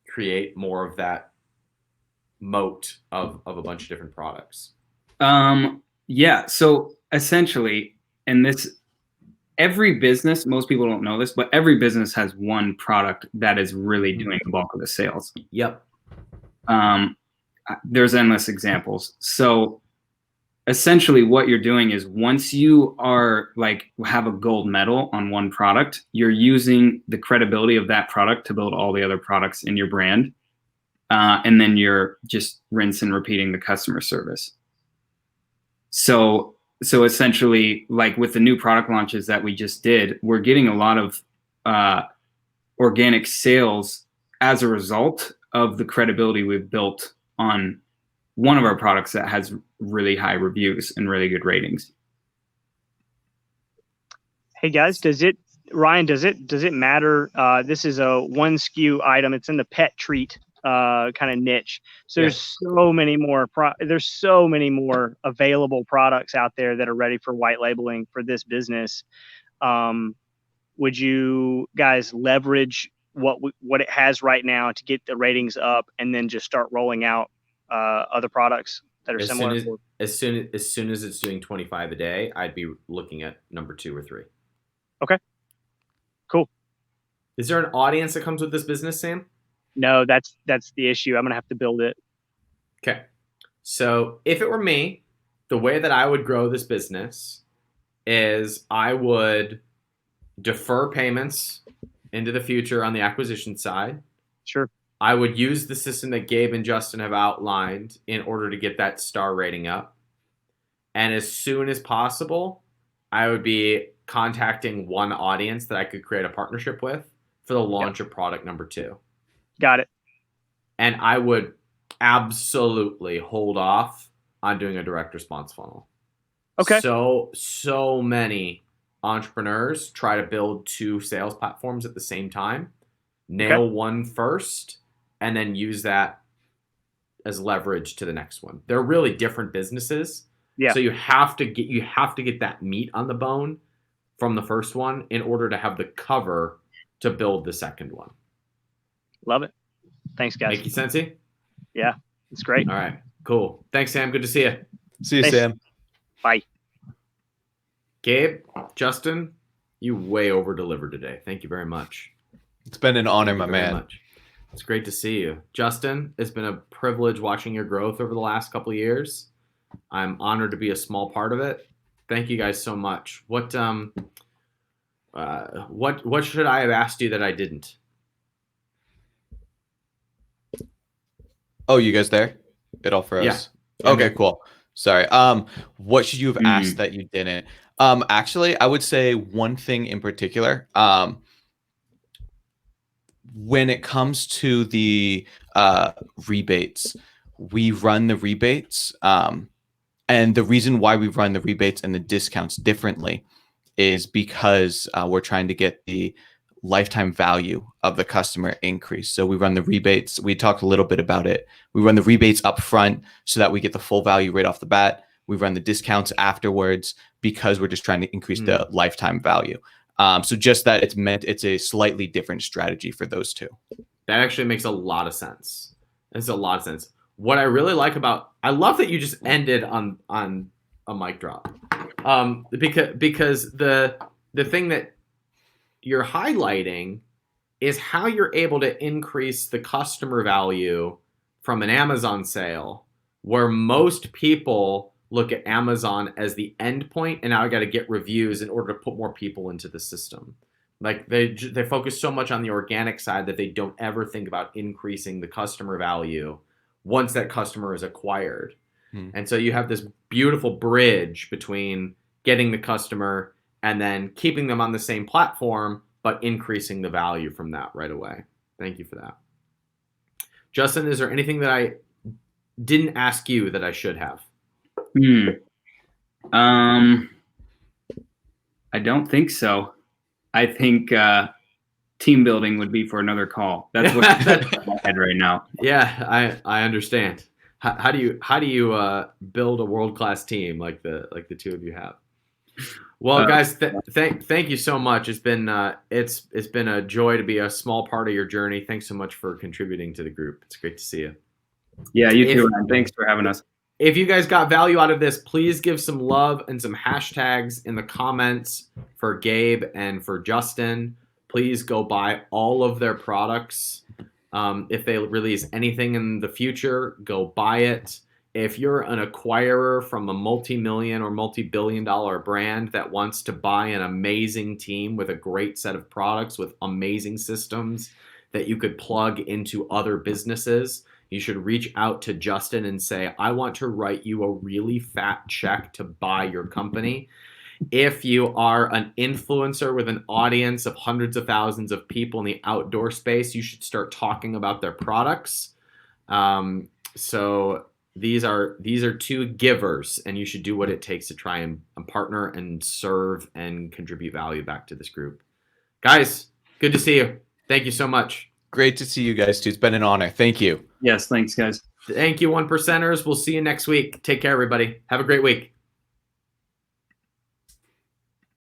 create more of that moat of a bunch of different products? Yeah. So essentially, every business, most people don't know this, but every business has one product that is really doing the bulk of the sales. Yep. There's endless examples. So essentially what you're doing is once you are have a gold medal on one product, you're using the credibility of that product to build all the other products in your brand. And then you're just rinse and repeating the customer service. So essentially, with the new product launches that we just did, we're getting a lot of organic sales as a result of the credibility we've built on one of our products that has really high reviews and really good ratings. Hey guys, Ryan, does it matter? This is a 1 SKU item. It's in the pet treat kind of niche. So there's so many more available products out there that are ready for white labeling for this business. Would you guys leverage what it has right now to get the ratings up, and then just start rolling out other products that are similar? As soon as it's doing 25 a day, I'd be looking at number 2 or 3. Okay. Cool. Is there an audience that comes with this business, Sam? No, that's the issue. I'm gonna have to build it. Okay. So if it were me, the way that I would grow this business is I would defer payments into the future on the acquisition side. Sure. I would use the system that Gabe and Justin have outlined in order to get that star rating up. And as soon as possible, I would be contacting one audience that I could create a partnership with for the launch of product number 2. Got it. And I would absolutely hold off on doing a direct response funnel. Okay. So many entrepreneurs try to build 2 sales platforms at the same time. Nail one first, and then use that as leverage to the next one. They're really different businesses. Yeah. So you have to get that meat on the bone from the first one in order to have the cover to build the second one. Love it. Thanks, guys. Make sense? Yeah, it's great. All right, cool. Thanks, Sam. Good to see you. See you, Thanks. Sam. Bye. Gabe, Justin, you way over delivered today. Thank you very much. It's been an honor, Thank my you very man. much. It's great to see you. Justin, it's been a privilege watching your growth over the last couple of years. I'm honored to be a small part of it. Thank you guys so much. What should I have asked you that I didn't? Oh, you guys there? It all froze. Yeah. Okay, cool. Sorry. What should you have asked that you didn't? Actually, I would say one thing in particular. When it comes to the rebates, we run the rebates. And the reason why we run the rebates and the discounts differently is because we're trying to get the lifetime value of the customer increase. So we run the rebates. We talked a little bit about it. We run the rebates up front so that we get the full value right off the bat. We run the discounts afterwards because we're just trying to increase the lifetime value. So just that it's a slightly different strategy for those two. That actually makes a lot of sense. It's a lot of sense. What I really like I love that you just ended on a mic drop. Because the thing that you're highlighting is how you're able to increase the customer value from an Amazon sale, where most people look at Amazon as the end point, and now I got to get reviews in order to put more people into the system. Like they focus so much on the organic side that they don't ever think about increasing the customer value once that customer is acquired. And so you have this beautiful bridge between getting the customer and then keeping them on the same platform, but increasing the value from that right away. Thank you for that. Justin, is there anything that I didn't ask you that I should have? I don't think so. I think team building would be for another call. That's what's in my head right now. Yeah, I understand. How do you build a world-class team like the two of you have? Well, guys, thank you so much. It's been a joy to be a small part of your journey. Thanks so much for contributing to the group. It's great to see you. Yeah, you too, man. Thanks for having us. If you guys got value out of this, please give some love and some hashtags in the comments for Gabe and for Justin. Please go buy all of their products. If they release anything in the future, go buy it. If you're an acquirer from a multi-million or multi-billion-dollar brand that wants to buy an amazing team with a great set of products with amazing systems that you could plug into other businesses, you should reach out to Justin and say, I want to write you a really fat check to buy your company. If you are an influencer with an audience of hundreds of thousands of people in the outdoor space, you should start talking about their products. So these are two givers, and you should do what it takes to try and partner and serve and contribute value back to this group. Guys, good to see you. Thank you so much. Great to see you guys too. It's been an honor. Thank you. Yes, thanks, guys. Thank you, 1%ers. We'll see you next week. Take care, everybody. Have a great week.